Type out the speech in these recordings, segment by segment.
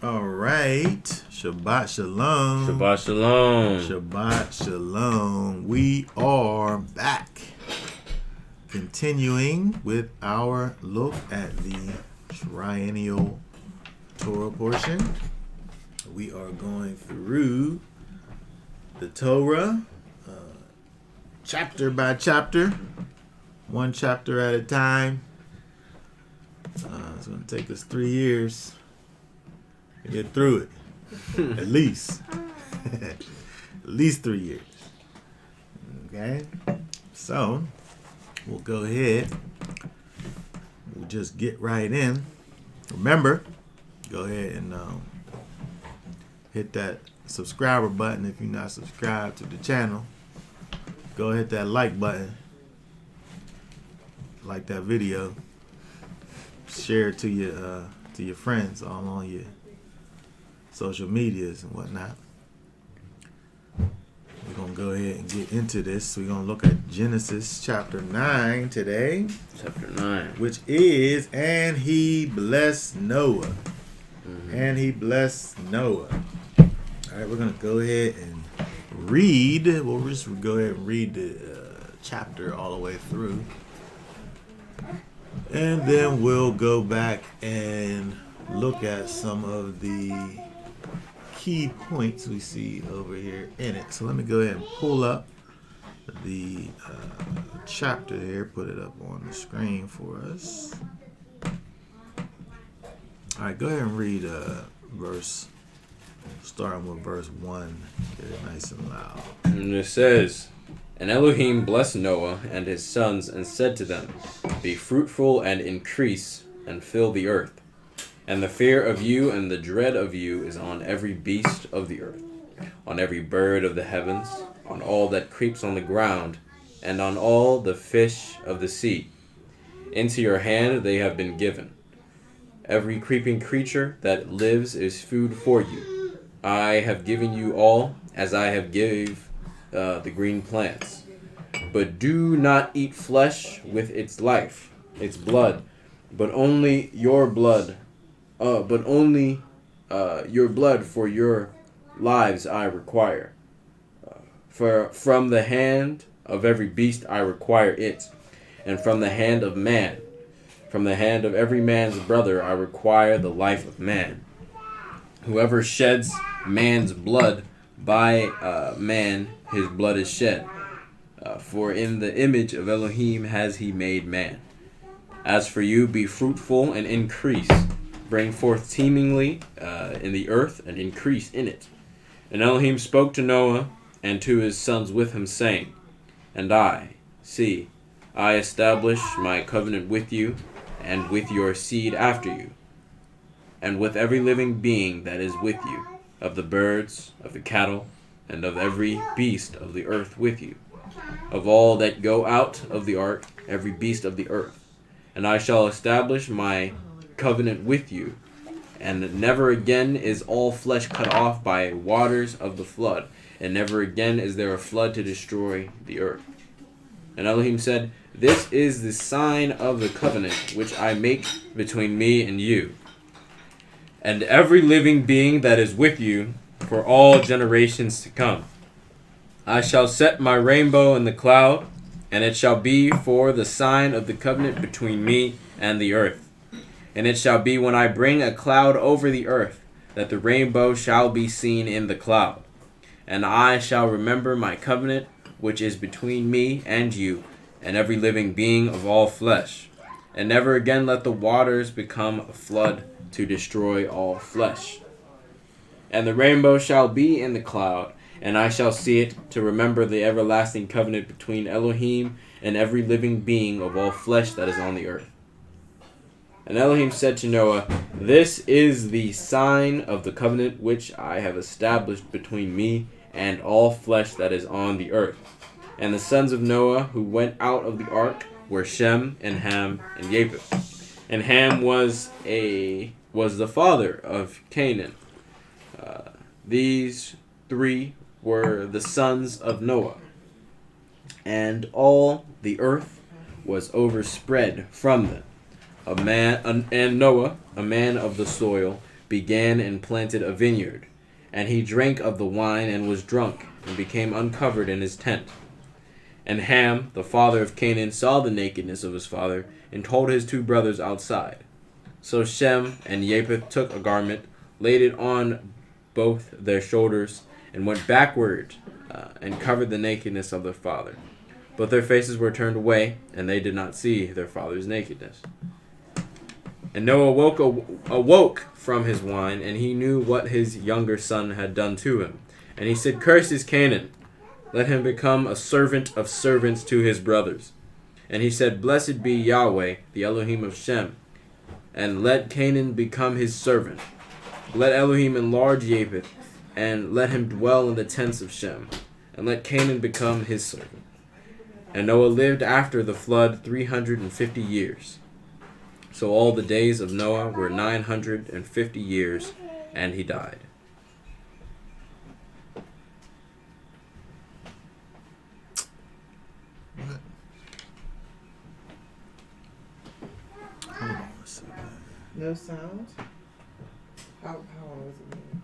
All right. Shabbat shalom. Shabbat shalom. Shabbat shalom. We are back. Continuing with our look at the triennial Torah portion. We are going through the Torah chapter by chapter, one chapter at a time. It's going to take us 3 years to get through it. At least. At least 3 years. Okay? So, we'll go ahead. We'll just get right in. Remember, go ahead and hit that subscriber button if you're not subscribed to the channel. Go hit that like button. Like that video. Share it to your friends all on your social medias and whatnot. We're going to go ahead and get into this. We're going to look at Genesis chapter 9 today. Chapter 9. Which is, and he blessed Noah. And he blessed Noah. All right, we're going to go ahead and read. We'll just go ahead and read the chapter all the way through. And then we'll go back and look at some of the key points we see over here in it. So let me go ahead and pull up the chapter here, put it up on the screen for us. All right, go ahead and read verse, starting with verse 1. Get it nice and loud. And it says, "And Elohim blessed Noah and his sons and said to them, Be fruitful and increase and fill the earth. And the fear of you and the dread of you is on every beast of the earth, on every bird of the heavens, on all that creeps on the ground, and on all the fish of the sea. Into your hand they have been given. Every creeping creature that lives is food for you. I have given you all, as I have gave the green plants. But do not eat flesh with its life, its blood, but only your blood. Your blood for your lives I require. For from the hand of every beast I require it, and from the hand of man, from the hand of every man's brother I require the life of man. Whoever sheds man's blood, by man his blood is shed. For in the image of Elohim has he made man. As for you, be fruitful and increase. Bring forth teemingly in the earth and increase in it. And Elohim spoke to Noah and to his sons with him, saying, And I establish my covenant with you and with your seed after you, and with every living being that is with you, of the birds, of the cattle, and of every beast of the earth with you, of all that go out of the ark, every beast of the earth. And I shall establish my covenant with you, and never again is all flesh cut off by waters of the flood, and never again is there a flood to destroy the earth. And Elohim said, This is the sign of the covenant which I make between me and you, and every living being that is with you for all generations to come. I shall set my rainbow in the cloud, and it shall be for the sign of the covenant between me and the earth. And it shall be when I bring a cloud over the earth, that the rainbow shall be seen in the cloud. And I shall remember my covenant, which is between me and you, and every living being of all flesh. And never again let the waters become a flood to destroy all flesh. And the rainbow shall be in the cloud, and I shall see it, to remember the everlasting covenant between Elohim and every living being of all flesh that is on the earth. And Elohim said to Noah, This is the sign of the covenant which I have established between me and all flesh that is on the earth. And the sons of Noah who went out of the ark were Shem and Ham and Japheth. And Ham was the father of Canaan. These three were the sons of Noah. And all the earth was overspread from them. And Noah, a man of the soil, began and planted a vineyard. And he drank of the wine and was drunk, and became uncovered in his tent. And Ham, the father of Canaan, saw the nakedness of his father, and told his 2 brothers outside. So Shem and Japheth took a garment, laid it on both their shoulders, and went backward, and covered the nakedness of their father. But their faces were turned away, and they did not see their father's nakedness. And Noah awoke from his wine, and he knew what his younger son had done to him. And he said, Cursed is Canaan. Let him become a servant of servants to his brothers. And he said, Blessed be Yahweh, the Elohim of Shem, and let Canaan become his servant. Let Elohim enlarge Japheth, and let him dwell in the tents of Shem, and let Canaan become his servant. And Noah lived after the flood 350 years. So all the days of Noah were 950 years, and he died. What? Hold on a second. No sound? How long was it been?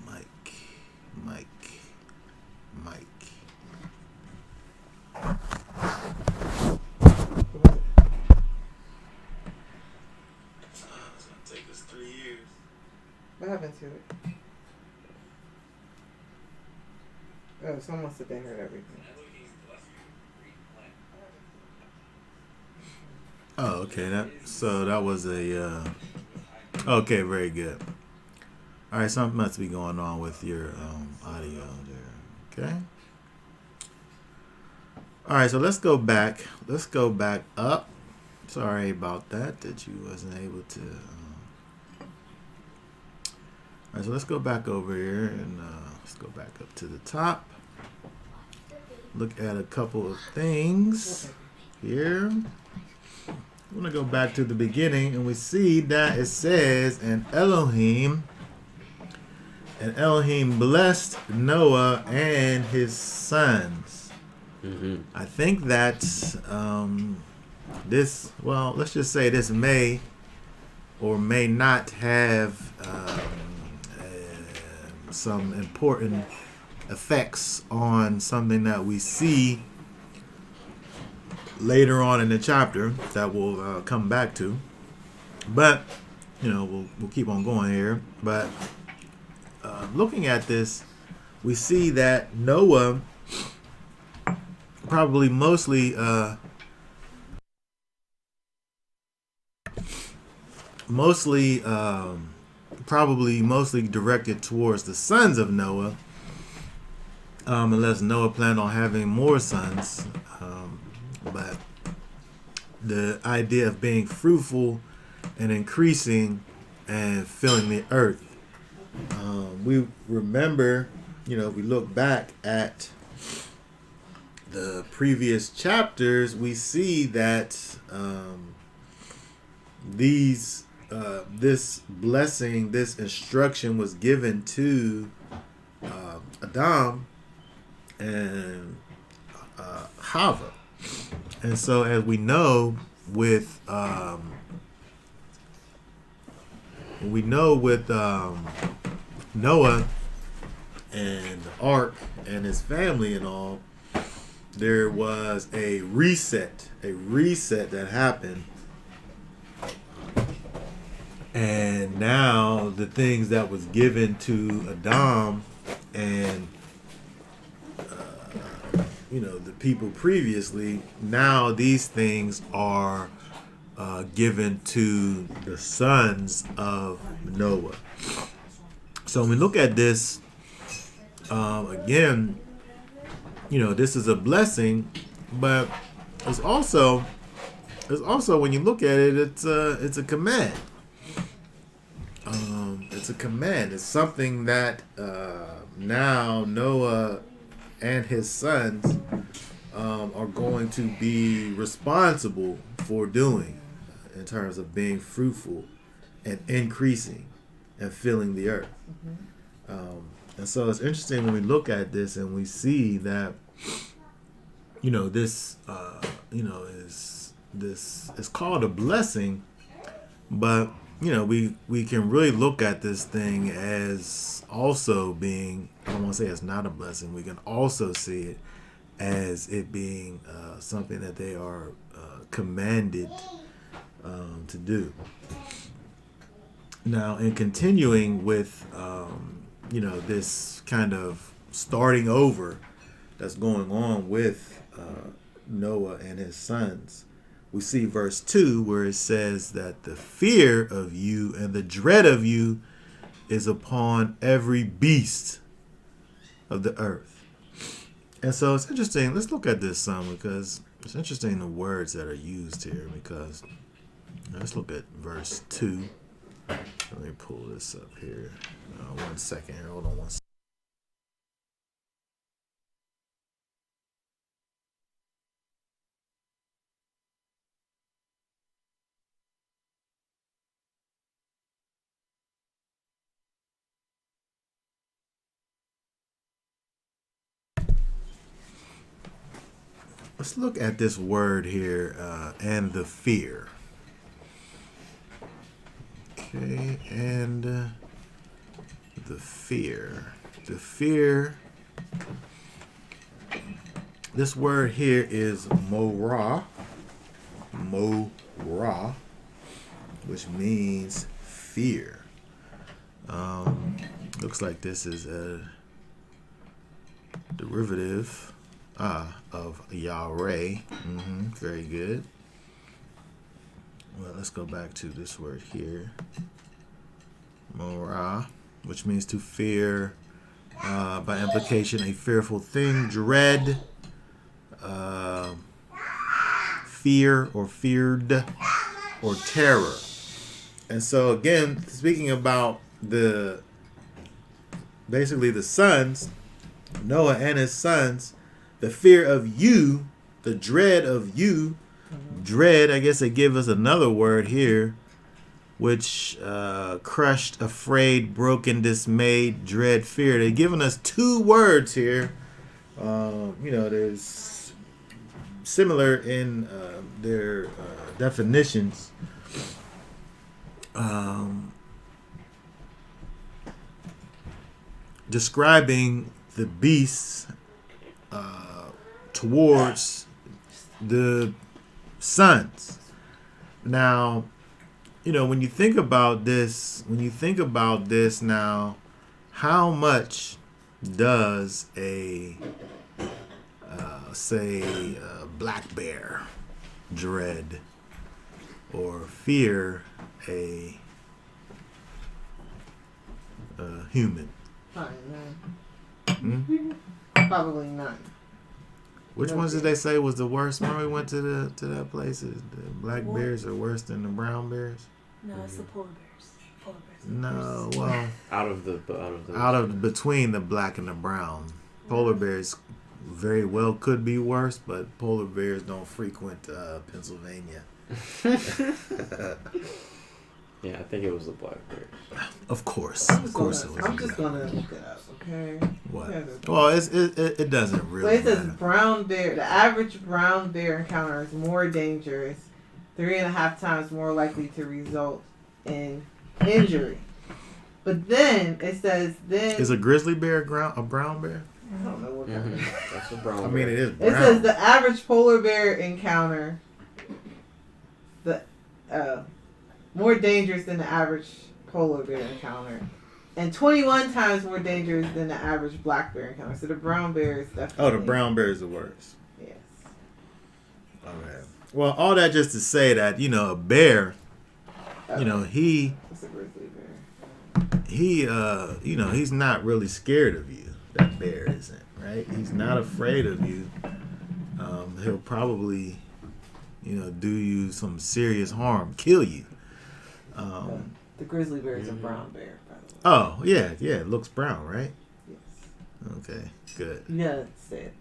Mike. It's gonna take us 3 years. What happened to it? Oh, someone said they heard everything. Oh, okay. That was a. Okay, very good. All right, something must be going on with your audio there. Okay. All right, so let's go back. Let's go back up. Sorry about that you wasn't able to. All right, so let's go back over here and let's go back up to the top. Look at a couple of things here. I'm going to go back to the beginning, and we see that it says, and Elohim blessed Noah and his sons. Mm-hmm. I think that let's just say this may or may not have some important effects on something that we see later on in the chapter that we'll come back to. But, we'll keep on going here. But looking at this, we see that Noah probably mostly directed towards the sons of Noah, unless Noah planned on having more sons. But the idea of being fruitful and increasing and filling the earth. We remember, we look back at the previous chapters, we see that this blessing, this instruction was given to Adam and Hava. And so, as we know with Noah and the ark and his family and all, there was a reset that happened. And now the things that was given to Adam and the people previously, now these things are given to the sons of Noah. So when we look at this, again, this is a blessing, but it's also when you look at it, it's a command. It's a command. It's something that now Noah and his sons are going to be responsible for doing in terms of being fruitful and increasing and filling the earth. Mm-hmm. And so it's interesting when we look at this and we see that this is called a blessing, but we can really look at this thing as also being, I don't want to say it's not a blessing. We can also see it as it being something that they are commanded to do. Now, in continuing with this kind of starting over that's going on with Noah and his sons, we see verse 2 where it says that the fear of you and the dread of you is upon every beast of the earth. And so it's interesting. Let's look at this some, because it's interesting the words that are used here. Because let's look at verse 2. Let me pull this up here. 1 second here. Hold on 1 second. Let's look at this word here, and the fear. Okay, and the fear. The fear. This word here is morah. Morah, which means fear. Looks like this is a derivative of Yahweh. Very good. Well, let's go back to this word here. Morah, which means to fear, by implication, a fearful thing, dread, fear or feared, or terror. And so again, speaking about basically the sons, Noah and his sons, the fear of you, the dread of you. Dread, I guess they give us another word here, which crushed, afraid, broken, dismayed, dread, fear. They've given us two words here. There's similar in their definitions. Describing the beasts towards the sons. Now, when you think about this now, how much does a black bear dread or fear a human? None. Probably none. Which ones did they say was the worst? When we went to that place, the black bears are worse than the brown bears. No, it's the polar bears. Polar bears. No, well, out of between the black and the brown, polar bears very well could be worse, but polar bears don't frequent Pennsylvania. Yeah, I think it was the black bears. Of course I'm it just was. gonna look it up, okay? What? Well, it doesn't But really it says matter. brown bear. The average brown bear encounter is more dangerous, 3.5 times more likely to result in injury. But then it says Is a grizzly bear a brown bear? I don't know what that is. That's a brown bear. I mean, it is brown. It says the average polar bear encounter more dangerous than the average polar bear encounter, and 21 times more dangerous than the average black bear encounter. So the brown bear is definitely. Oh, the brown bear is the worst. Yes. Okay. Well, all that just to say that a bear, he It's a grizzly bear. he's not really scared of you. That bear isn't, right? He's not afraid of you. He'll probably, do you some serious harm, kill you. The grizzly bear is a brown bear, by the way. Oh, yeah, it looks brown, right? Yes. Okay, good. Yeah, say it.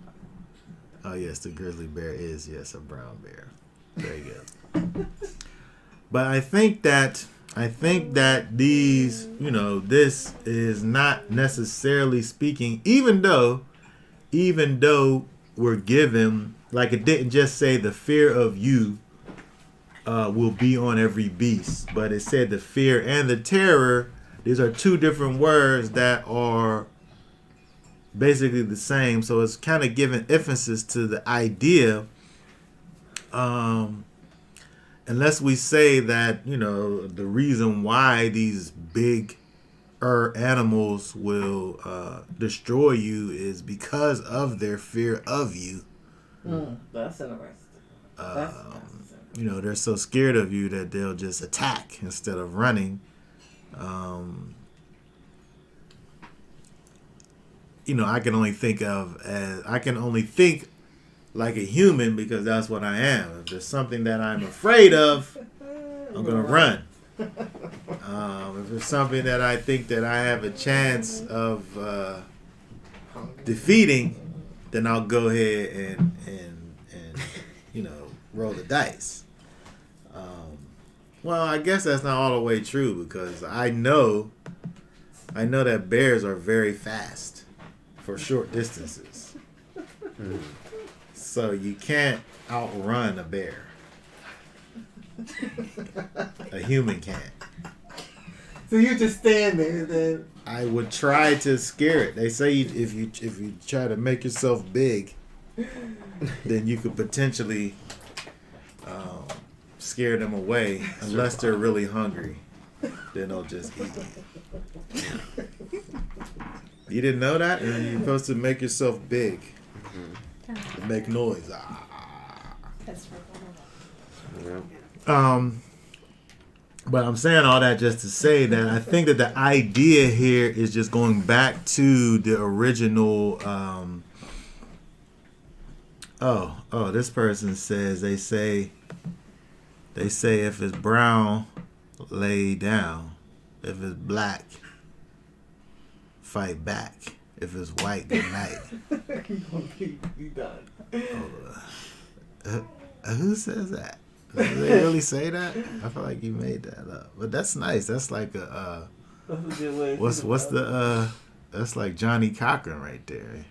Oh, yes, the grizzly bear is, yes, a brown bear. Very good. But I think that these, this is not necessarily speaking, even though we're given, like it didn't just say the fear of you will be on every beast, but it said the fear and the terror. These are two different words that are basically the same. So it's kind of giving emphasis to the idea. Unless we say that, the reason why these big animals will destroy you is because of their fear of you. That's interesting. They're so scared of you that they'll just attack instead of running. I can only think like a human because that's what I am. If there's something that I'm afraid of, I'm gonna run. If there's something that I think that I have a chance of defeating, then I'll go ahead and roll the dice. Well, I guess that's not all the way true because I know that bears are very fast for short distances. So you can't outrun a bear. A human can't. So you just stand there then. I would try to scare it. They say if you try to make yourself big, then you could potentially scare them away unless they're really hungry. Then they'll just eat you. You didn't know that? You're supposed to make yourself big. To make noise. That's But I'm saying all that just to say that I think that the idea here is just going back to the original. This person says they say if it's brown, lay down. If it's black, fight back. If it's white, good night. You done. Who says that? Do they really say that? I feel like you made that up. But that's nice. That's like a That's a good way. what's the that's like Johnny Cochran right there.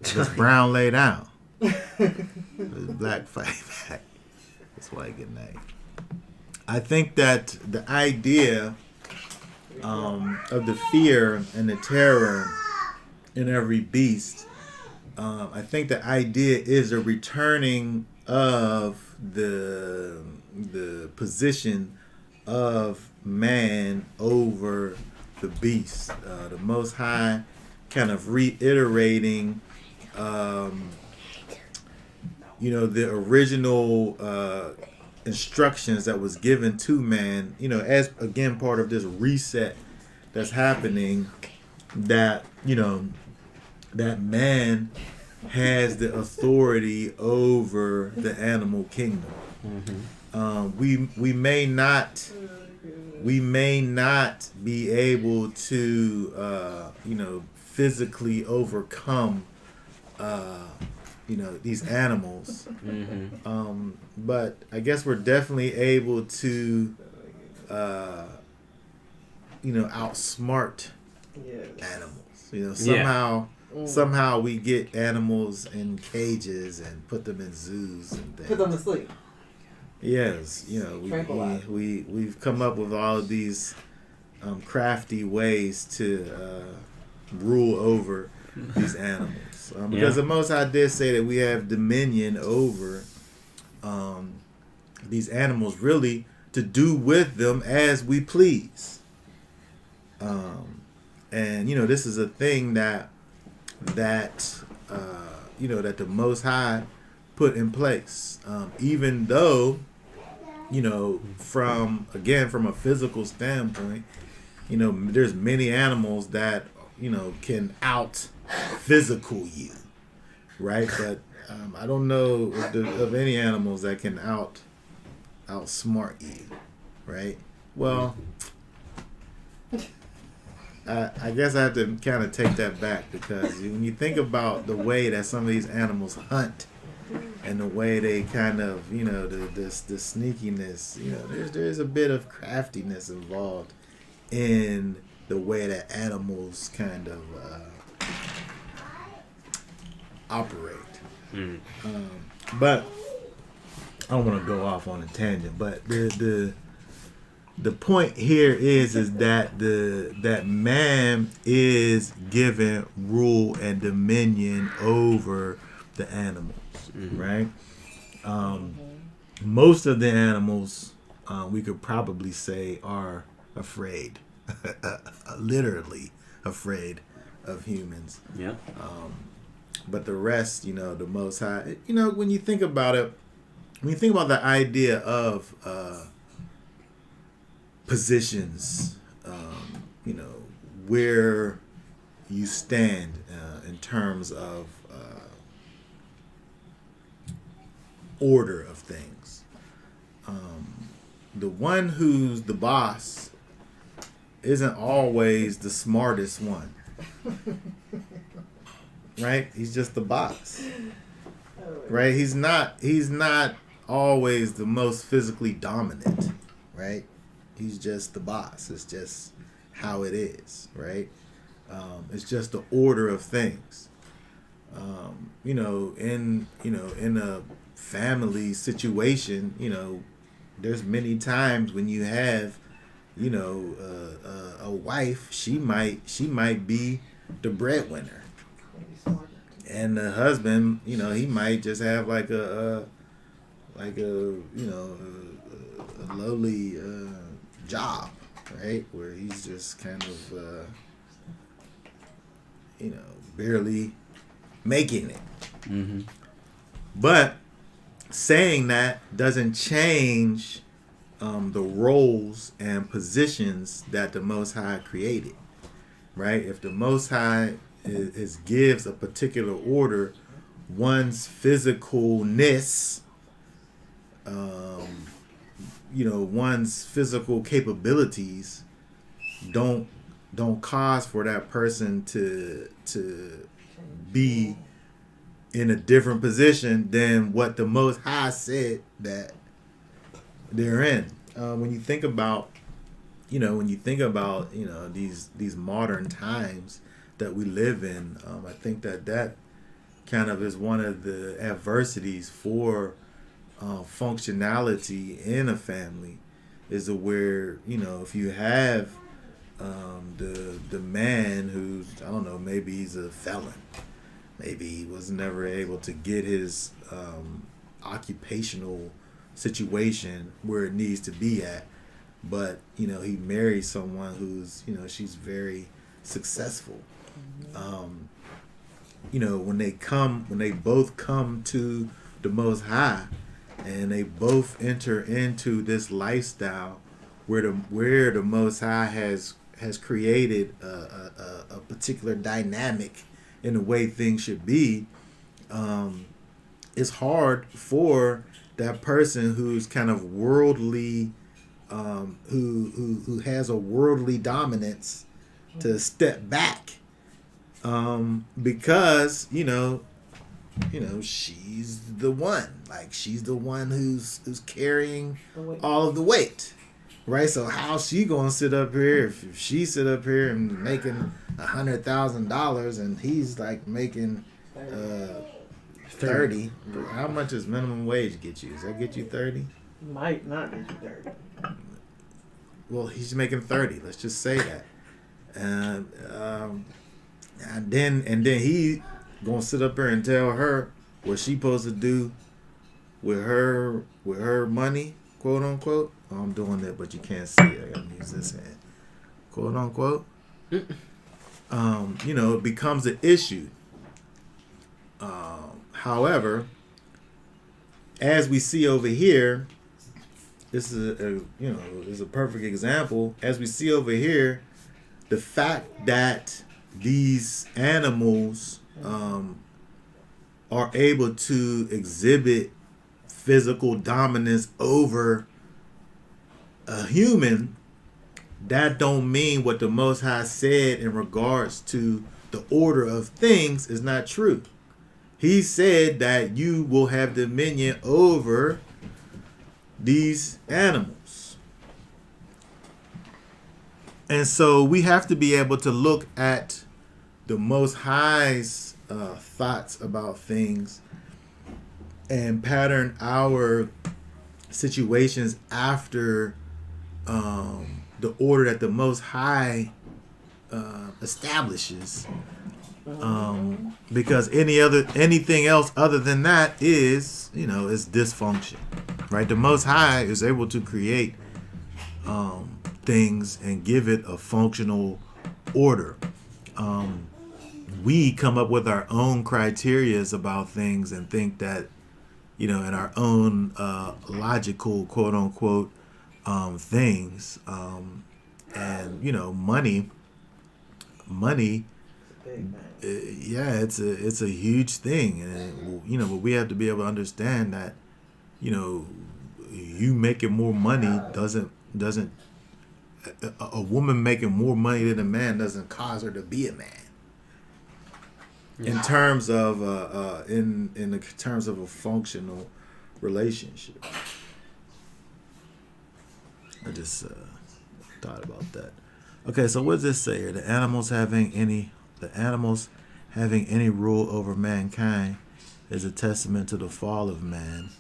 If it's brown, lay down. If it's black, fight back. It's white, good night. I think that the idea of the fear and the terror in every beast, I think the idea is a returning of the position of man over the beast. The Most High kind of reiterating, the original instructions that was given to man, as again part of this reset that's happening, that that man has the authority over the animal kingdom. We may not be able to physically overcome these animals, but I guess we're definitely able to outsmart animals. Somehow we get animals in cages and put them in zoos and things. Put them to sleep. Yes, we've come up with all of these crafty ways to rule over these animals. Because the Most High did say that we have dominion over these animals, really to do with them as we please. And this is a thing that the Most High put in place, even though from a physical standpoint, there's many animals that can out physical you, right? But I don't know of any animals that can outsmart you, right? Well, I guess I have to kind of take that back, because when you think about the way that some of these animals hunt and the way they kind of, the sneakiness, there's a bit of craftiness involved in the way that animals kind of operate. But I don't want to go off on a tangent. But the point here is that that man is given rule and dominion over the animals, right? Most of the animals, we could probably say, are afraid, literally afraid of humans. Yeah. But the rest, the Most High, when you think about it, when you think about the idea of positions, where you stand in terms of order of things. The one who's the boss isn't always the smartest one. Right? He's just the boss. Right? He's not always the most physically dominant. Right? He's just the boss. It's just how it is, right? It's just the order of things. In a family situation, there's many times when you have, a wife. She might be the breadwinner, and the husband, he might just have like a lowly job, right? Where he's just kind of, barely making it. Mm-hmm. But saying that doesn't change the roles and positions that the Most High created, right? If the Most High gives a particular order, one's physicalness, one's physical capabilities don't cause for that person to be in a different position than what the Most High said that they're in. When you think about these modern times that we live in, I think that kind of is one of the adversities for functionality in a family, is where if you have the man who's, I don't know, maybe he's a felon, maybe he was never able to get his occupational situation where it needs to be at, but he marries someone who's she's very successful. When they both come to the Most High, and they both enter into this lifestyle where the Most High has created a particular dynamic in the way things should be, it's hard for that person who's kind of worldly, who has a worldly dominance, to step back, because she's the one. Like, she's the one who's carrying all of the weight, right? So how's she gonna sit up here if she sit up here and making $100,000 and he's like making 30? How much does minimum wage get you? Does that get you 30? Might not get you 30. Well, he's making 30. Let's just say that, and then he gonna sit up here and tell her what she supposed to do with her money, quote unquote. Oh, I'm doing that, but you can't see it. I gotta use this hand, quote unquote. It becomes an issue. However, as we see over here, this is a perfect example. As we see over here, the fact that these animals are able to exhibit physical dominance over a human, that don't mean what the Most High said in regards to the order of things is not true. He said that you will have dominion over these animals. And so we have to be able to look at the Most High's thoughts about things and pattern our situations after the order that the Most High establishes. Because anything else other than that is, is dysfunction, right? The Most High is able to create things and give it a functional order. We come up with our own criterias about things and think that, in our own logical, quote unquote, things, and money. Yeah, it's a huge thing, and but we have to be able to understand that, you making more money doesn't a woman making more money than a man doesn't cause her to be a man. In terms of in the terms of a functional relationship. I just thought about that. Okay, so what does this say here? The animals having any rule over mankind is a testament to the fall of man,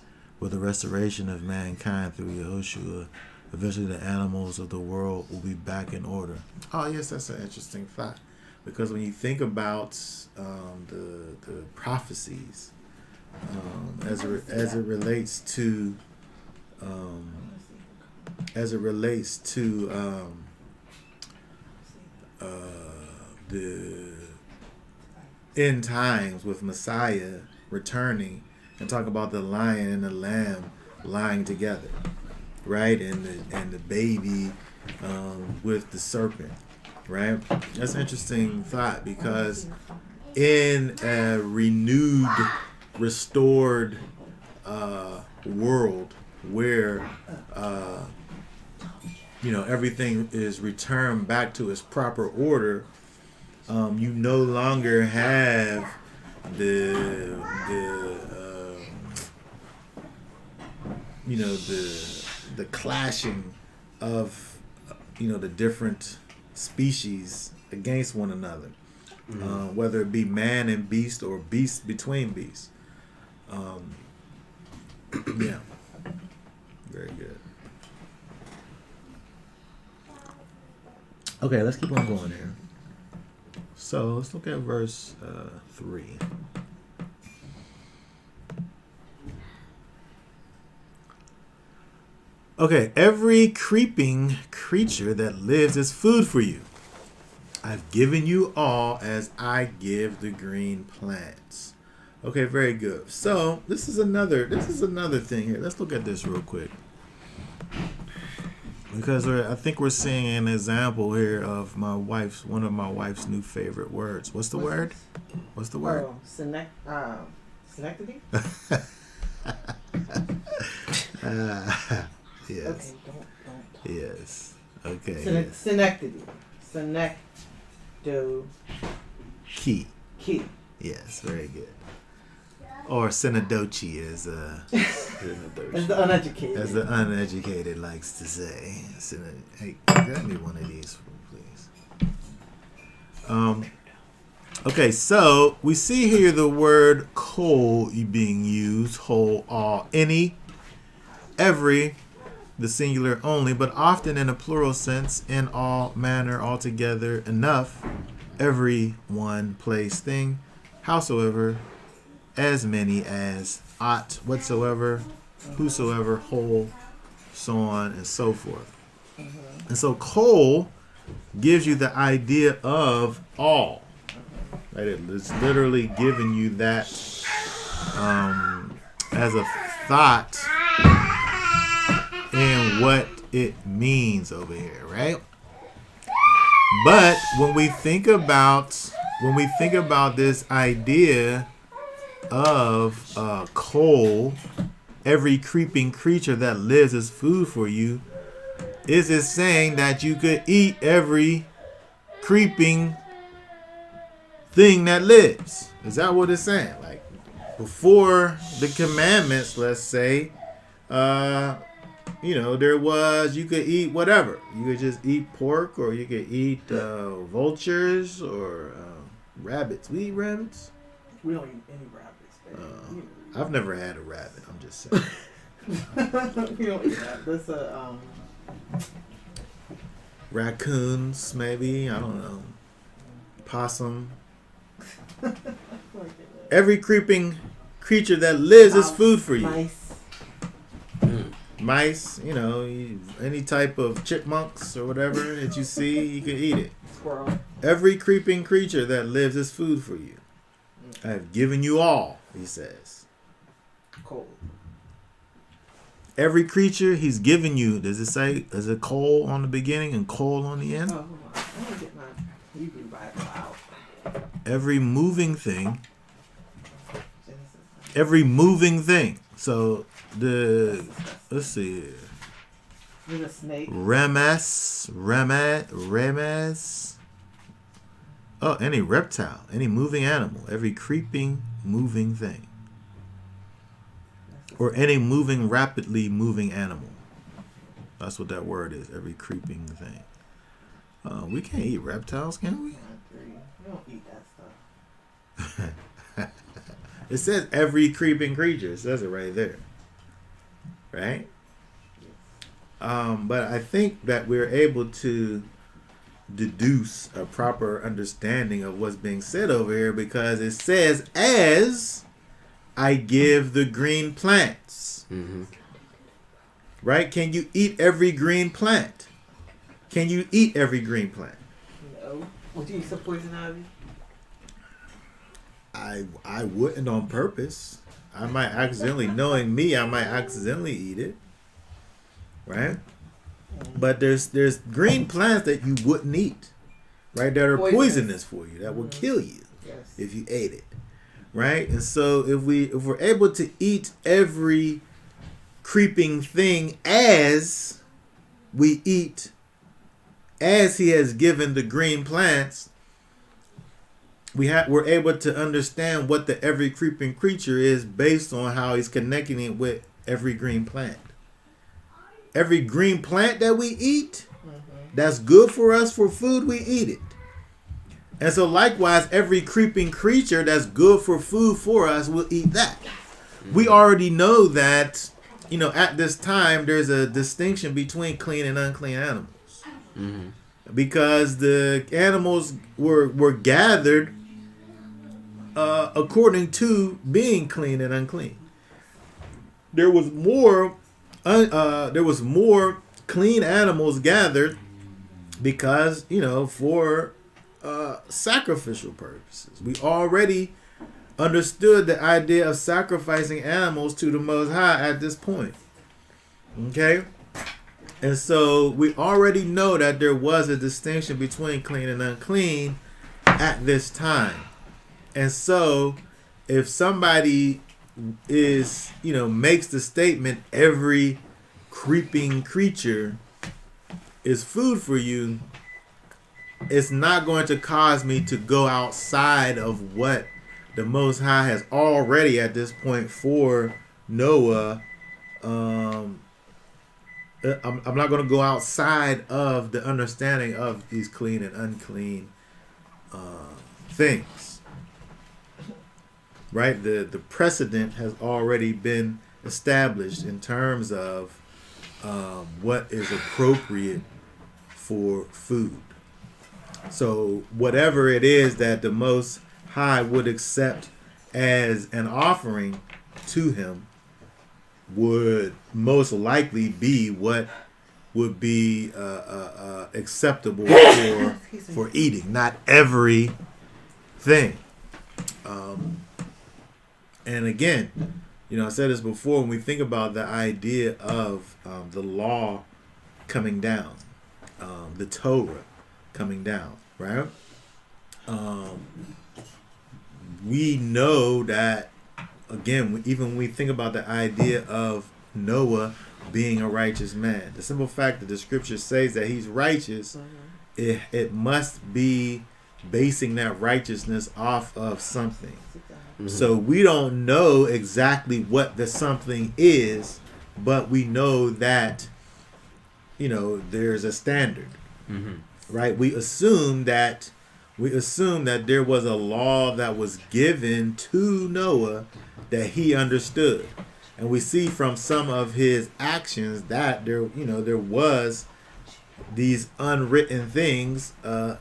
with the restoration of mankind through Yahushua. Eventually the animals of the world will be back in order. Oh yes, that's an interesting fact. Because when you think about the prophecies, as it relates to the end times with Messiah returning, and talk about the lion and the lamb lying together, right, and the baby with the serpent. Right? That's an interesting thought, because in a renewed, restored world where everything is returned back to its proper order, you no longer have the clashing of the different species against one another, whether it be man and beast or beast between beasts. Yeah, very good. Okay, let's keep on going here. So let's look at verse 3. Okay, every creeping creature that lives is food for you. I've given you all as I give the green plants. Okay, very good. So this is another thing here. Let's look at this real quick, because I think we're seeing an example here of one of my wife's new favorite words. What's the word? What's the word? Oh, synecdoche? Yes. Okay, don't. Yes. Okay. Synecdoche. Synecdoche. Key. Yes, very good. Or Synodochi as the uneducated. As the uneducated likes to say. Hey, grab me one of these, please. Okay, so we see here the word kol being used, whole, all, any, every, the singular only, but often in a plural sense, in all, manner, altogether, enough, every, one, place, thing, howsoever, as many as, ought, whatsoever, whosoever, whole, so on and so forth. And so kol gives you the idea of all. Right? It's literally giving you that as a thought in what it means over here, right? But when we think about this idea of kol, every creeping creature that lives is food for you, is it saying that you could eat every creeping thing that lives? Is that what it's saying? Like before the commandments, let's say, there was, you could eat whatever. You could just eat pork, or you could eat vultures or rabbits. We eat rabbits? We don't eat any rabbits. I've never had a rabbit. I'm just saying. You don't eat that. That's a Raccoons, maybe. I don't know. Possum. Every creeping creature that lives is food for you. Mice. Mice, any type of chipmunks or whatever that you see, you can eat it. Squirrel. Every creeping creature that lives is food for you. I have given you all, he says. Cold. Every creature he's given you, does it say, is it coal on the beginning and coal on the end? Oh, hold on. I'm going to get my Hebrew Bible out. Every moving thing. Genesis. Every moving thing. So, let's see here. There's a snake. Ramas. Oh, any reptile, any moving animal, every creeping, moving thing. Or any rapidly moving animal. That's what that word is, every creeping thing. We can't eat reptiles, can we? We don't eat that stuff. It says every creeping creature. It says it right there. Right? But I think that we're able to deduce a proper understanding of what's being said over here because it says, as I give the green plants. Mm-hmm. Right? Can you eat every green plant? Can you eat every green plant? No. Would you eat some poison ivy? I wouldn't on purpose. I might accidentally, knowing me, I might accidentally eat it. Right? But there's green plants that you wouldn't eat. Right? That are poisonous for you. That will kill you if you ate it. Right? And so if we're able to eat every creeping thing as we eat, as he has given the green plants, we're able to understand what the every creeping creature is based on how he's connecting it with every green plant. Every green plant that we eat, that's good for us for food, we eat it. And so likewise, every creeping creature that's good for food for us, we'll eat that. We already know that, at this time, there's a distinction between clean and unclean animals. Mm-hmm. Because the animals were gathered according to being clean and unclean. There was more clean animals gathered because, for sacrificial purposes. We already understood the idea of sacrificing animals to the Most High at this point. Okay? And so we already know that there was a distinction between clean and unclean at this time. And so if somebody makes the statement, every creeping creature is food for you, it's not going to cause me to go outside of what the Most High has already at this point for Noah. I'm not going to go outside of the understanding of these clean and unclean things. Right? The precedent has already been established in terms of what is appropriate for food. So whatever it is that the Most High would accept as an offering to him would most likely be what would be acceptable for eating, not every thing. And again, I said this before, when we think about the idea of the law coming down, the Torah coming down, right? We know that, again, even when we think about the idea of Noah being a righteous man, the simple fact that the scripture says that he's righteous, it must be basing that righteousness off of something. Mm-hmm. So we don't know exactly what the something is, but we know that, there's a standard, right? We assume that we assume that there was a law that was given to Noah that he understood. And we see from some of his actions that there was these unwritten things,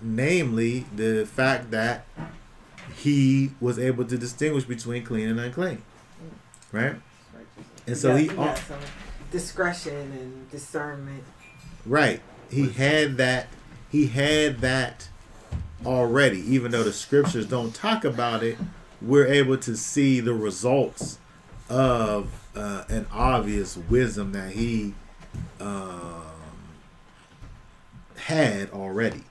namely the fact that he was able to distinguish between clean and unclean, right? And so he had some discretion and discernment. Right. He had that already. Even though the scriptures don't talk about it, we're able to see the results of an obvious wisdom that he had already.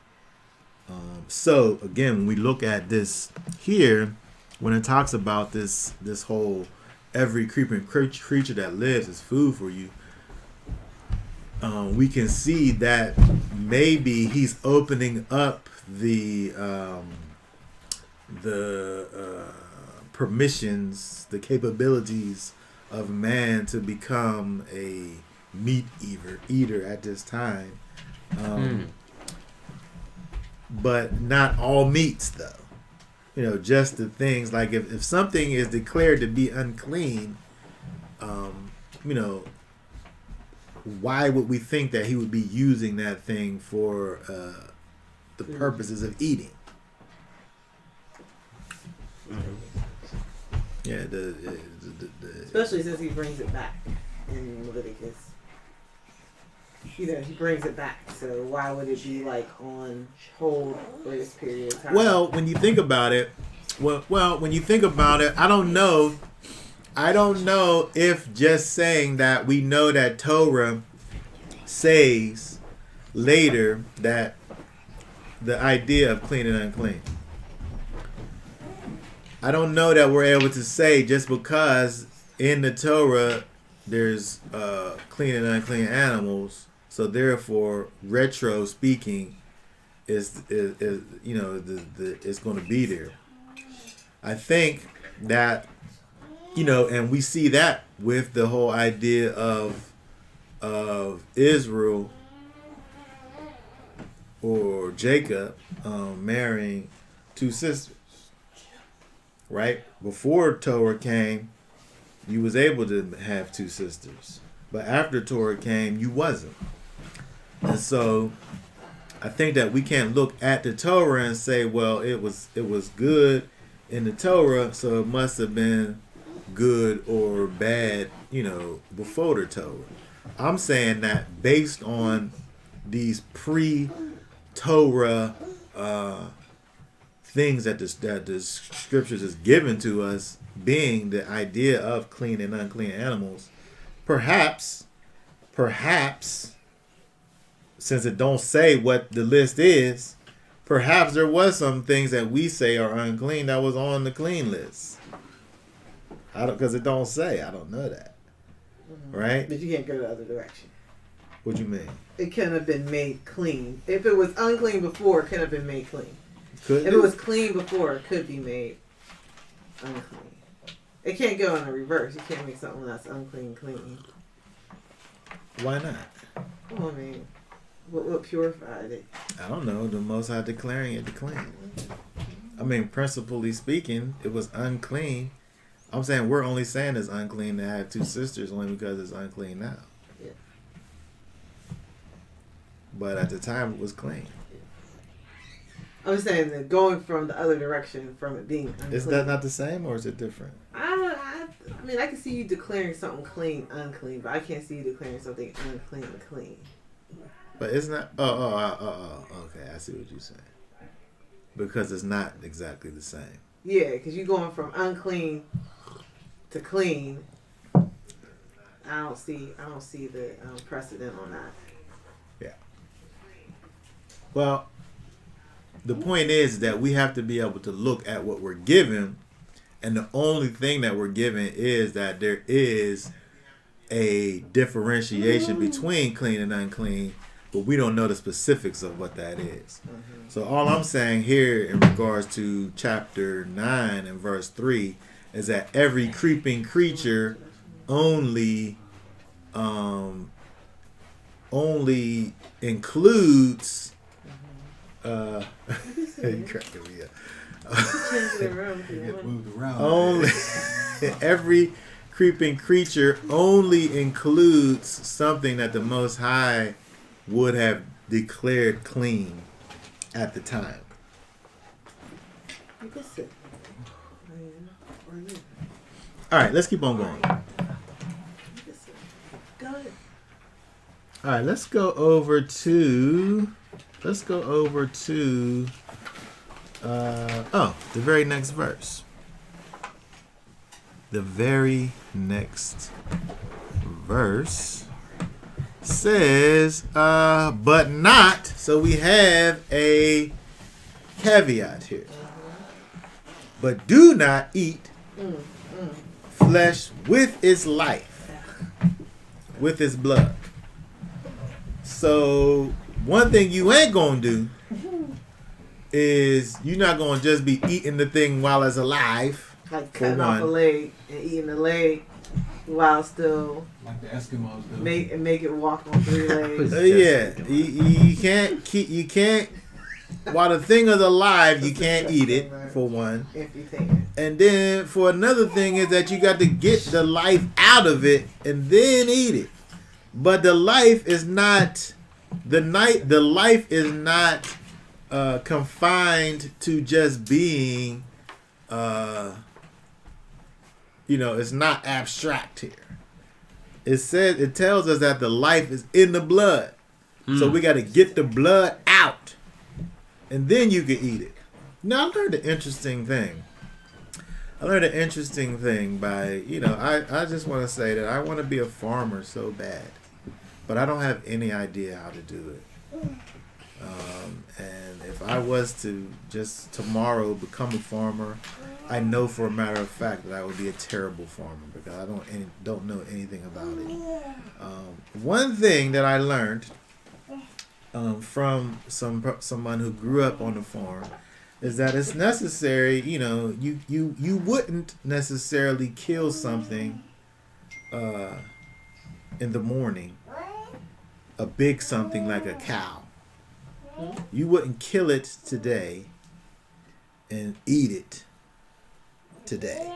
So again, when we look at this here, when it talks about this whole every creeping creature that lives is food for you, we can see that maybe he's opening up the permissions, the capabilities of man to become a meat eater at this time. But not all meats, though. Just the things like if something is declared to be unclean, why would we think that he would be using that thing for the purposes of eating? Yeah, especially since he brings it back in Leviticus. He brings it back. So why would it be like on hold for this period of time? Well, when you think about it, I don't know. I don't know if just saying that we know that Torah says later that the idea of clean and unclean. I don't know that we're able to say just because in the Torah there's clean and unclean animals, so therefore retro speaking is it's going to be there. I think that and we see that with the whole idea of Israel or Jacob marrying two sisters, right? Before Torah came, you was able to have two sisters, but after Torah came, you wasn't. And so I think that we can't look at the Torah and say, well, it was good in the Torah, so it must have been good or bad, before the Torah. I'm saying that based on these pre-Torah things that the scriptures is given to us, being the idea of clean and unclean animals, perhaps, since it don't say what the list is, perhaps there was some things that we say are unclean that was on the clean list. Because it don't say. I don't know that. Mm-hmm. Right? But you can't go the other direction. What do you mean? It couldn't have been made clean. If it was unclean before, it couldn't have been made clean. If it was clean before, it could be made unclean. It can't go in a reverse. You can't make something that's unclean clean. Why not? Well, I mean, what purified it? I don't know. The Most High declaring it clean. I mean, principally speaking, it was unclean. I'm saying we're only saying it's unclean to have two sisters only because it's unclean now. Yeah. But at the time, it was clean. I'm saying that going from the other direction from it being unclean. Is that not the same or is it different? I mean, I can see you declaring something clean, unclean, but I can't see you declaring something unclean, clean. But it's not. Okay, I see what you're saying. Because it's not exactly the same. Yeah, because you're going from unclean to clean. I don't see the precedent on that. Yeah. Well, the point is that we have to be able to look at what we're given, and the only thing that we're given is that there is a differentiation between clean and unclean, but we don't know the specifics of what that is. Mm-hmm. So all I'm saying here in regards to chapter 9 and verse 3 is that every creeping creature only includes You cracking me up. Change the room if you Get want. moved around. Only every creeping creature only includes something that the Most High would have declared clean at the time. You can sit. Or you. All right, let's keep on going. You can sit. Go ahead. All right, let's go over to the very next verse. The very next verse says, but not. So we have a caveat here. But do not eat flesh with its life, with its blood. So one thing you ain't gonna do is you're not gonna just be eating the thing while it's alive. Like For cutting off a one. leg and eating the leg while still Like the Eskimos do. make it walk on 3 legs. Yeah, you can't. While the thing is alive, you can't eat it for one. If you think it. And then for another thing is that you got to get the life out of it and then eat it. But the life is not the life is not confined to just being it's not abstract here. It tells us that the life is in the blood. So we got to get the blood out and then you can eat it. Now I learned an interesting thing. By, I just want to say that I want to be a farmer so bad, but I don't have any idea how to do it. And if I was to just tomorrow become a farmer, I know for a matter of fact that I would be a terrible farmer because I don't know anything about it. One thing that I learned from someone who grew up on the farm is that it's necessary, you wouldn't necessarily kill something in the morning, a big something like a cow. You wouldn't kill it today and eat it today.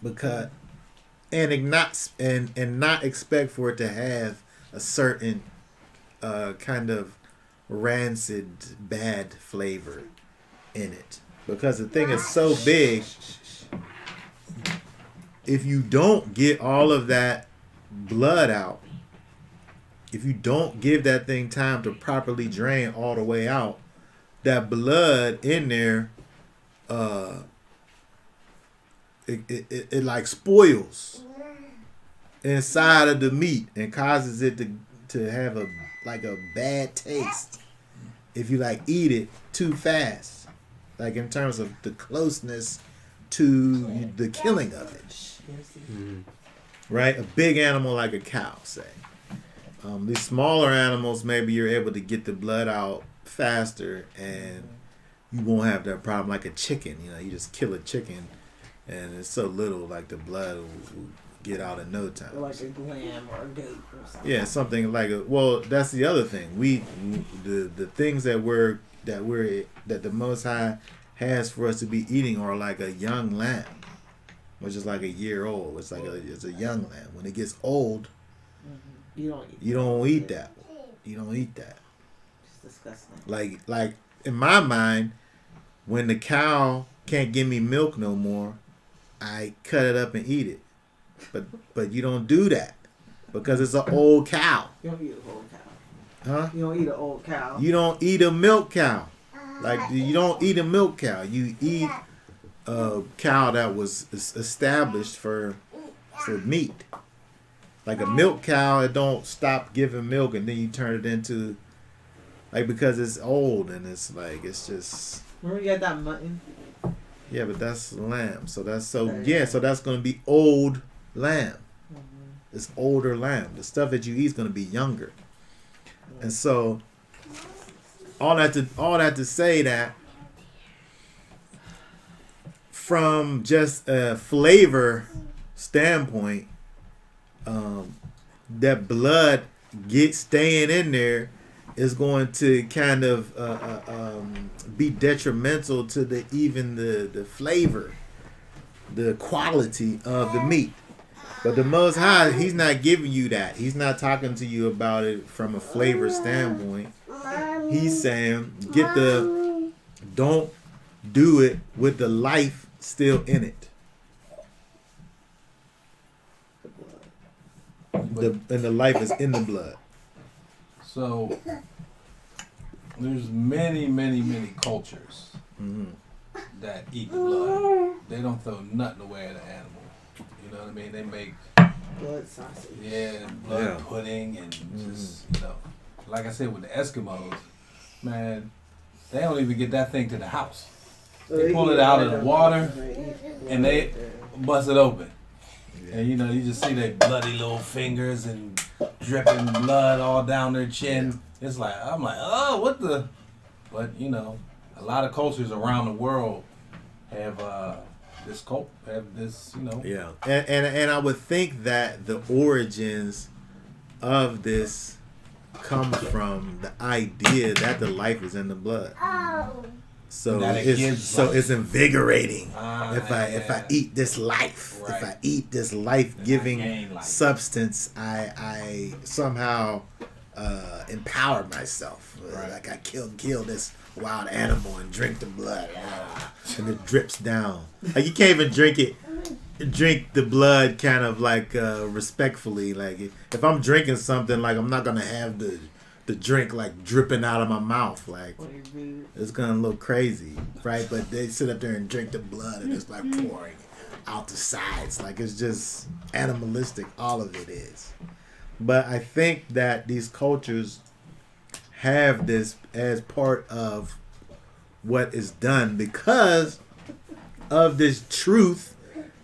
Because and not expect for it to have a certain kind of rancid bad flavor in it, because the thing is so big. If you don't get all of that blood out, if you don't give that thing time to properly drain all the way out, that blood in there it like spoils inside of the meat and causes it to have a bad taste if you eat it too fast, in terms of the closeness to the killing of it. Right? A big animal like a cow, say. These smaller animals, maybe you're able to get the blood out faster and you won't have that problem like a chicken. You just kill a chicken and it's so little, the blood will get out in no time. Like a lamb or a goat or something. Yeah, something that's the other thing. The things that the Most High has for us to be eating are like a young lamb, which is like a year old. It's it's a young lamb. When it gets old, you don't eat that. You don't eat that. It's disgusting. Like in my mind, when the cow can't give me milk no more, I cut it up and eat it. But you don't do that because it's an old cow. You don't eat an old cow. Huh? You don't eat an old cow. You don't eat a milk cow. You don't eat a milk cow. You eat a cow that was established for meat. Like a milk cow, it don't stop giving milk and then you turn it into because it's old and it's just. Remember you got that mutton? Yeah, but that's lamb. So that's so that's gonna be old lamb. It's older lamb. The stuff that you eat is gonna be younger. And so all that to say that from just a flavor standpoint, that blood staying in there is going to kind of be detrimental to the flavor, the quality of the meat. But the Most High, He's not giving you that. He's not talking to you about it from a flavor standpoint. He's saying, don't do it with the life still in it. And the life is in the blood. So there's many, many, many cultures that eat the blood. They don't throw nothing away at an animal. You know what I mean? They make Blood sausage. blood pudding and just, like I said with the Eskimos, man, they don't even get that thing to the house. They pull it out of the water and they bust it open. And you just see their bloody little fingers and dripping blood all down their chin. It's like, I'm like, oh, what the? But a lot of cultures around the world have this. Yeah, and I would think that the origins of this comes from the idea that the life is in the blood. So it's invigorating. If I eat this life, if I eat this life-giving substance, I somehow empower myself. Like I kill this wild animal and drink the blood, and it drips down. Like you can't even drink the blood kind of like respectfully. Like if I'm drinking something, like I'm not gonna have the drink like dripping out of my mouth, like it's gonna look crazy, right? But they sit up there and drink the blood and it's like pouring out the sides, like it's just animalistic. All of it is. But I think that these cultures have this as part of what is done because of this truth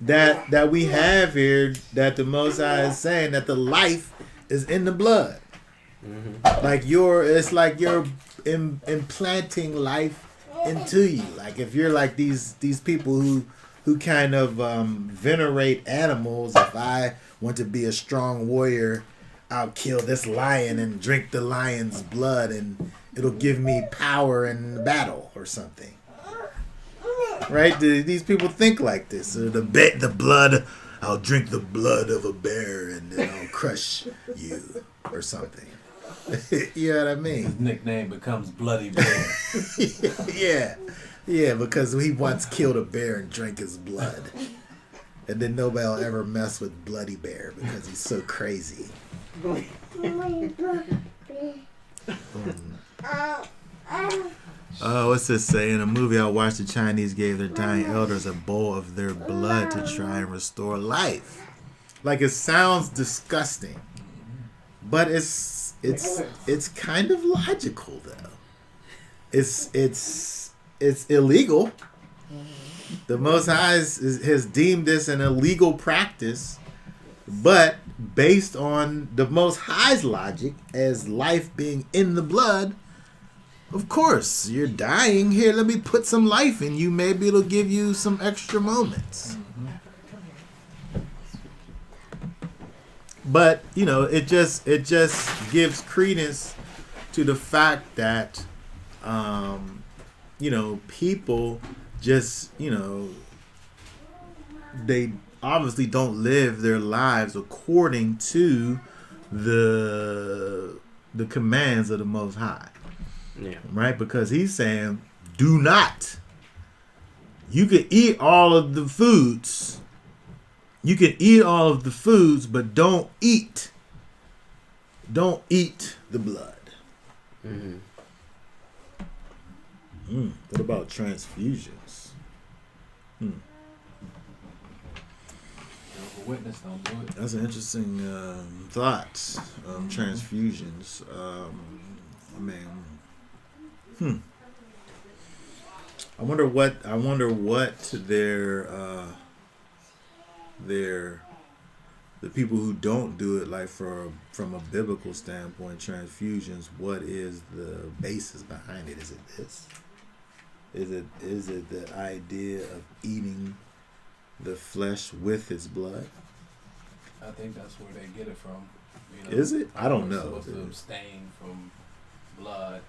that we have here, that the Most High is saying that the life is in the blood. Like it's like you're implanting life into you. Like if you're like these people who kind of venerate animals. If I want to be a strong warrior, I'll kill this lion and drink the lion's blood, and it'll give me power in battle or something. Right? These people think like this. Or the blood. I'll drink the blood of a bear and then I'll crush you or something. You know what I mean? His nickname becomes Bloody Bear. Yeah, because he once killed a bear and drank his blood. And then nobody will ever mess with Bloody Bear because he's so crazy. What's this say? In a movie I watched, the Chinese gave their dying elders a bowl of their blood to try and restore life. Like, it sounds disgusting, but it's kind of logical though. It's illegal. The Most High has deemed this an illegal practice, but based on the Most High's logic as life being in the blood, of course, you're dying. Here, let me put some life in you. Maybe it'll give you some extra moments. But, it just gives credence to the fact that, people just, they obviously don't live their lives according to the commands of the Most High. Yeah. Right? Because he's saying, do not. You can eat all of the foods. You can eat all of the foods, but don't eat. Don't eat the blood. Mm-hmm. What about transfusions? Witness don't do it. That's an interesting thought. Transfusions. I wonder what the people who don't do it, like from a biblical standpoint, transfusions. What is the basis behind it? Is it this? Is it the idea of eating the flesh with its blood? I think that's where they get it from. Is it? I don't know. Supposed to abstain from blood,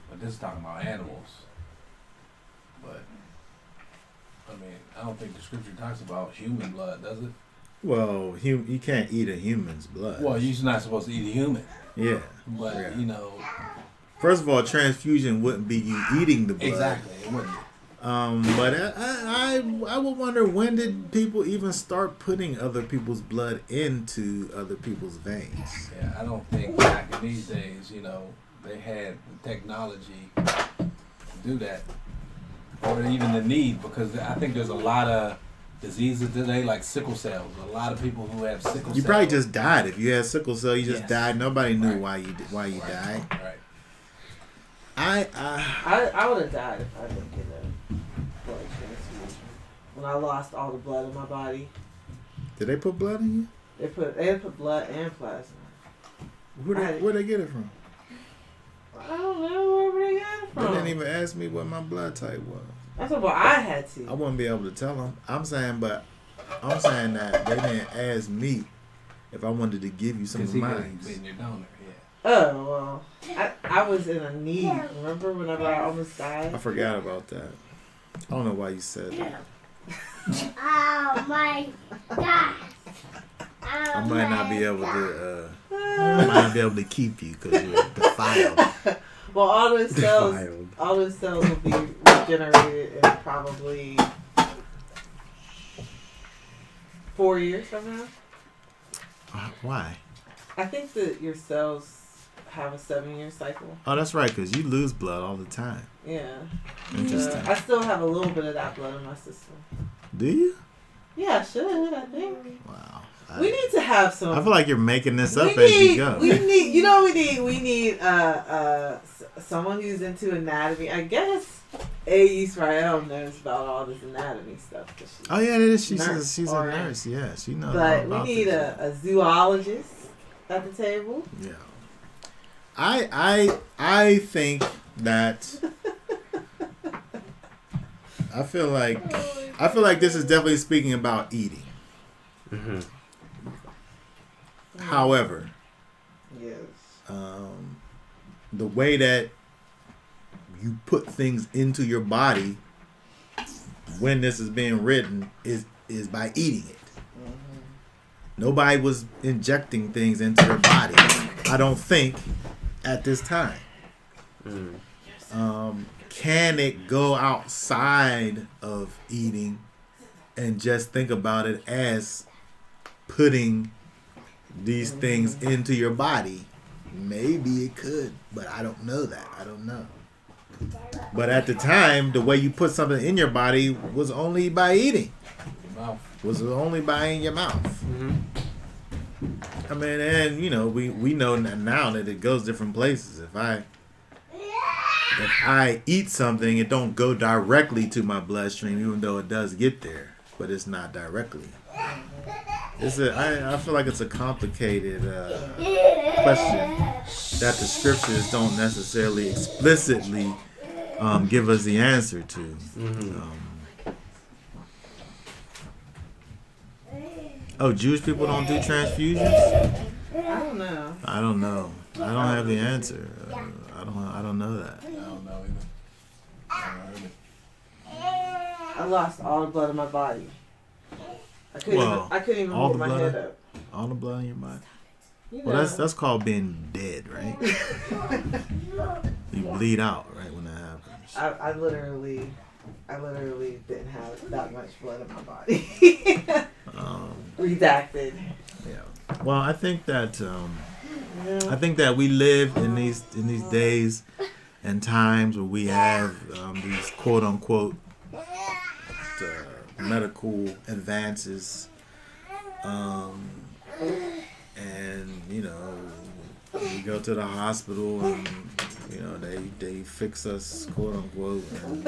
but this is talking about animals. But I mean, I don't think the scripture talks about human blood, does it? Well, you can't eat a human's blood. Well, you're not supposed to eat a human. Yeah. But Yeah. you know, First of all, transfusion wouldn't be you eating the blood. exactly, it wouldn't. But I would wonder, when did people even start putting other people's blood into other people's veins? Yeah, I don't think back in these days, you know, they had the technology to do that, or even the need, because I think there's a lot of diseases today, like sickle cells. A lot of people who have sickle cells. You probably just died. If you had sickle cell, you just Yes. died. Nobody knew Right. why you Right. died. Right. I would have died if I didn't get a blood transfusion. When I lost all the blood in my body, Did they put blood in you? they had put blood and plasma. Where'd they get it from? I don't know where they got it They from. didn't even ask me what my blood type was. That's what I had to. I wouldn't be able to tell them. I'm saying that they didn't ask me if I wanted to give you some of Because he could mine. have been your donor, yeah. Oh, well. I was in a need. Remember whenever I almost died? I forgot about that. I don't know why you said that. Oh my God. I might not be able to. I might not be able to keep you because you're defiled. Well, all those cells will be regenerated in probably 4 years from now. Why? I think that your cells have a 7-year cycle. Oh, that's right, because you lose blood all the time. Yeah. Interesting. I still have a little bit of that blood in my system. Do you? Yeah, I should, I think. Wow. We need to have some. I feel like you're making this up as you go. We need, you know, we need someone who's into anatomy. I guess Israel knows about all this anatomy stuff. Oh yeah, it is. She's a RN. nurse. Yeah, she knows. all But we about need this. a zoologist at the table. Yeah. I think that I feel like this is definitely speaking about eating. Mm-hmm. However, Yes. the way that you put things into your body when this is being written is by eating it. Nobody was injecting things into their body, I don't think, at this time. Can it go outside of eating and just think about it as putting these things into your body? Maybe it could, but I don't know that. I don't know. But at the time, the way you put something in your body was only by eating. Wow. Was only by in your mouth. Mm-hmm. I mean, and you know, we know now that it goes different places. If I eat something, it don't go directly to my bloodstream, even though it does get there, but it's not directly. I feel like it's a complicated question that the scriptures don't necessarily explicitly give us the answer to. Jewish people don't do transfusions? I don't know. I don't know. I don't have the answer. I don't know that. I don't know either. I never heard it. I lost all the blood in my body. I couldn't even all hold the my blood? head up. All the blood in your body. You know. Well, that's called being dead, right? You bleed out, right, when that happens. I literally didn't have that much blood in my body. Redacted. Yeah. Well, I think that we live in these days and times where we have these quote unquote medical advances, and you know, we go to the hospital and you know they fix us quote unquote, and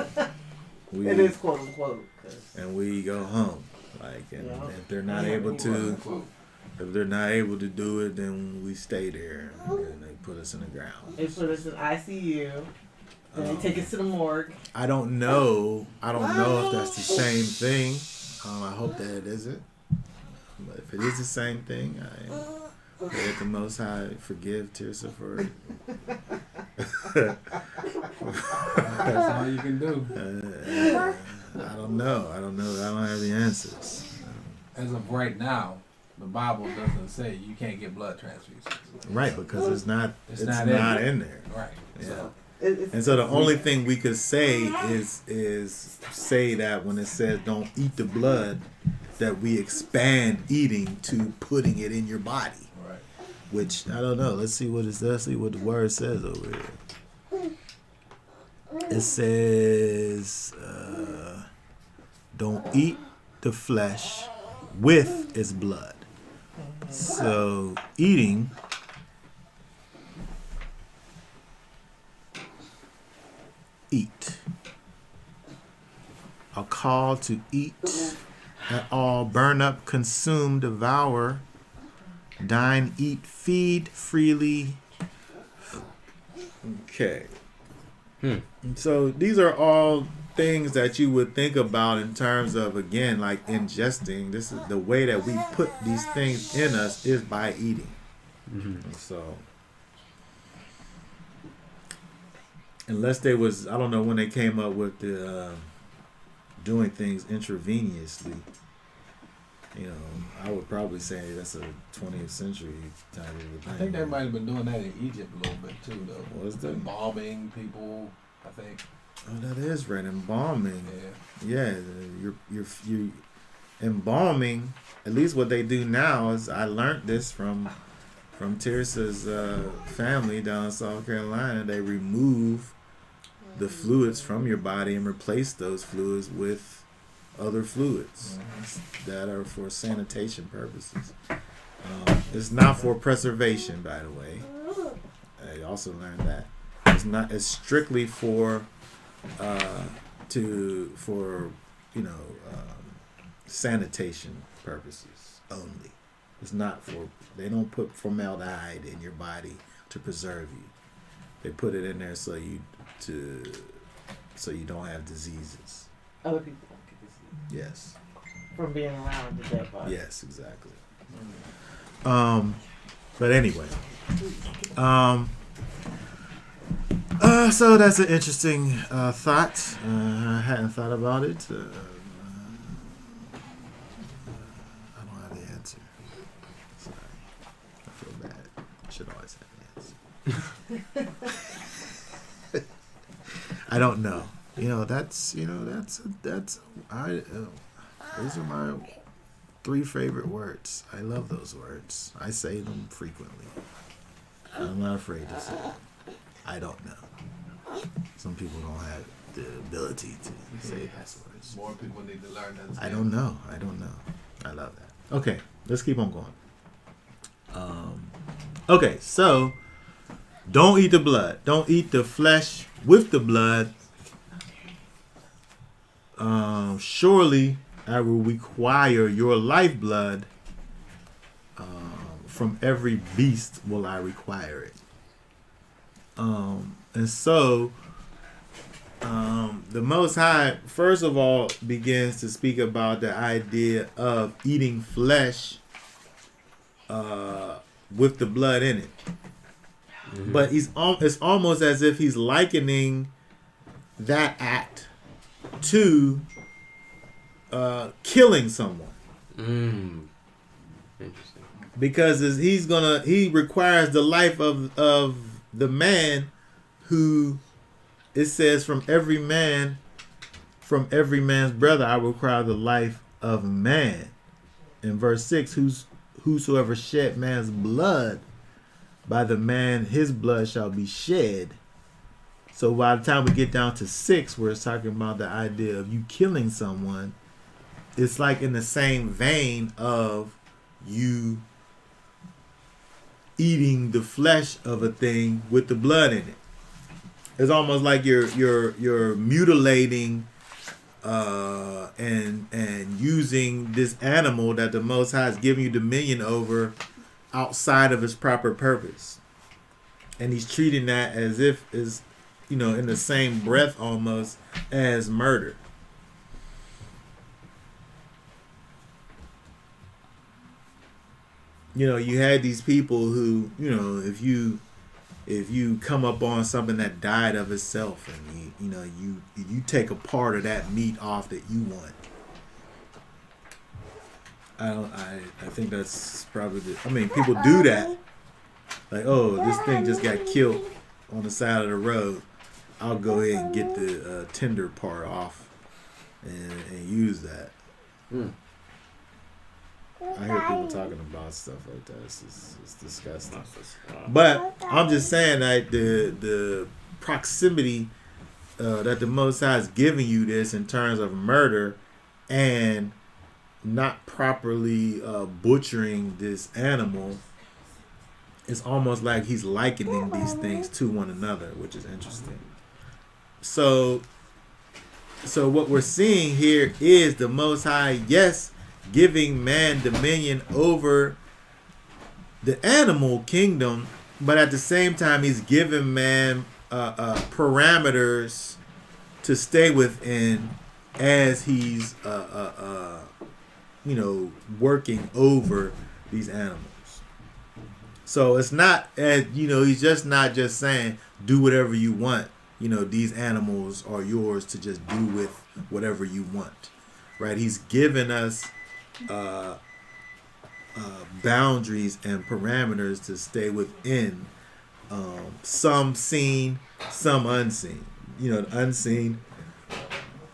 It is quote unquote. and we go home. Like, and Yeah. if they're not able to do it, then we stay there and they put us in the ground. They put us in ICU. Then they take us to the morgue. I don't know if that's the same thing. I hope that it isn't. But if it is the same thing, I pray that the Most High forgive Tirsa for That's all you can do. I don't know. I don't have the answers. As of right now, the Bible doesn't say you can't get blood transfusions. Right, because it's not not in there. Right. Yeah. So, And so the only thing we could say is say that when it says don't eat the blood, that we expand eating to putting it in your body. right. Which I don't know. Let's see what the word says over here. It says don't eat the flesh with its blood. So eating eat. A call to eat at all, burn up, consume, devour, dine, eat, feed freely. Okay. So these are all things that you would think about in terms of, again, like ingesting. This is the way that we put these things in us is by eating. So unless they was, I don't know when they came up with the doing things intravenously. You know, I would probably say that's a 20th century type of thing. I think they might have been doing that in Egypt a little bit too, though. Was there? Embalming people, I think. Oh, that is right. Embalming. Yeah. Yeah, you're embalming. At least what they do now is, I learned this from Teresa's family down in South Carolina. They remove the fluids from your body and replace those fluids with other fluids that are for sanitation purposes. It's not for preservation, by the way. I also learned that it's strictly for sanitation purposes only. It's not for, they don't put formaldehyde in your body to preserve you. They put it in there so you don't have diseases. Other people don't get disease Yes. from being around the dead body. Yes, exactly. But anyway. So that's an interesting thought. I hadn't thought about it. I don't have the answer. Sorry. I feel bad. I should always have the answer. I don't know. Those are my 3 favorite words. I love those words. I say them frequently. I'm not afraid to say them. I don't know. Some people don't have the ability to say those words. More people need to learn that. I don't know. I love that. Okay, let's keep on going. Okay, so don't eat the blood. Don't eat the flesh with the blood. Surely I will require your lifeblood. From every beast will I require it. And so the Most High, first of all, begins to speak about the idea of eating flesh with the blood in it. But it's almost as if he's likening that act to killing someone. Interesting. Because he requires the life of the man who, it says, from every man's brother I require the life of man. In verse 6, whosoever shed man's blood, by the man his blood shall be shed. So by the time we get down to 6, where it's talking about the idea of you killing someone, it's like in the same vein of you eating the flesh of a thing with the blood in it. It's almost like you're mutilating and using this animal that the Most High has given you dominion over outside of its proper purpose, and he's treating that as if is in the same breath almost as murder. You had these people who, if you if you come up on something that died of itself, and you take a part of that meat off that you want. I think that's probably people do that. Like, oh, this thing just got killed on the side of the road. I'll go ahead and get the tender part off and use that. I hear people talking about stuff like that. It's disgusting. But I'm just saying that the proximity that the Most High is giving you this in terms of murder and not properly butchering this animal, it's almost like he's likening these things to one another, which is interesting. So what we're seeing here is the Most High, yes, giving man dominion over the animal kingdom, but at the same time he's giving man parameters to stay within as he's working over these animals. So it's not as he's just not just saying do whatever you want. These animals are yours to just do with whatever you want, right? He's given us boundaries and parameters to stay within, some seen, some unseen. Unseen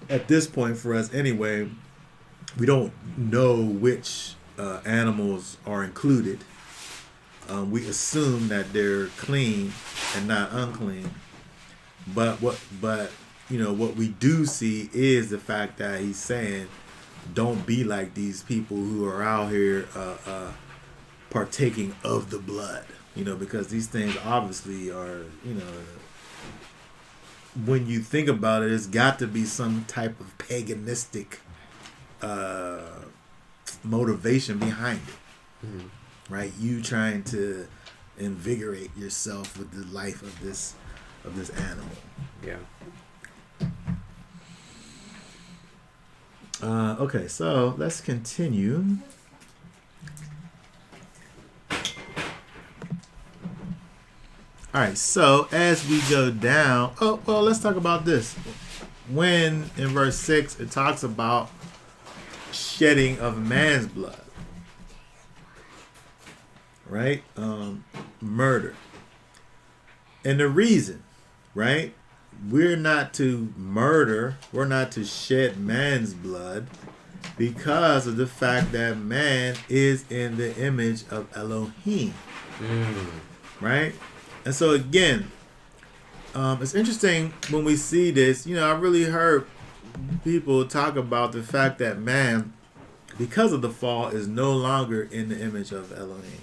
at this point for us anyway, we don't know which animals are included. We assume that they're clean and not unclean, but what we do see is the fact that he's saying, don't be like these people who are out here partaking of the blood, because these things obviously are, when you think about it, it's got to be some type of paganistic motivation behind it, right? You trying to invigorate yourself with the life of this animal. Yeah. Okay, so let's continue. All right, so as we go down, let's talk about this. When in verse 6 it talks about shedding of man's blood, right? Murder. And the reason, right? We're not to murder, we're not to shed man's blood because of the fact that man is in the image of Elohim. Right? And so again, it's interesting when we see this. I really heard people talk about the fact that man, because of the fall, is no longer in the image of Elohim.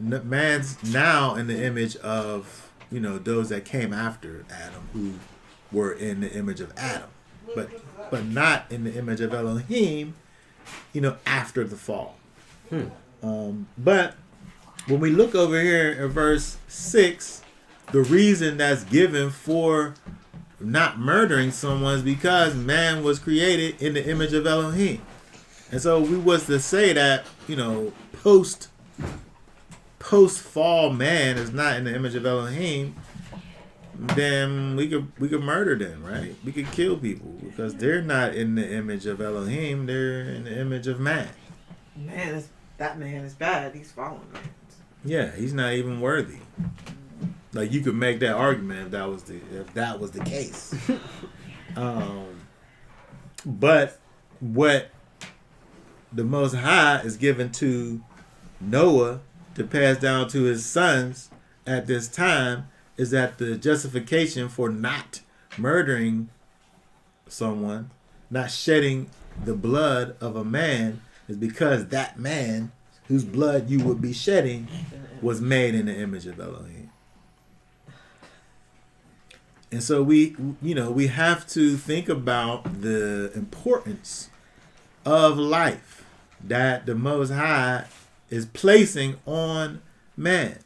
Man's now in the image of those that came after Adam, who were in the image of Adam, but not in the image of Elohim, after the fall. But when we look over here in verse 6, the reason that's given for not murdering someone is because man was created in the image of Elohim. And so we was to say that, post fall man is not in the image of Elohim, then we could murder them, right? We could kill people because they're not in the image of Elohim, they're in the image of man. That man is bad. He's fallen, man. Yeah, he's not even worthy. Like, you could make that argument if that was the case. But what the Most High is given to Noah to pass down to his sons at this time is that the justification for not murdering someone, not shedding the blood of a man, is because that man whose blood you would be shedding was made in the image of Elohim. And so we have to think about the importance of life that the Most High is placing on man.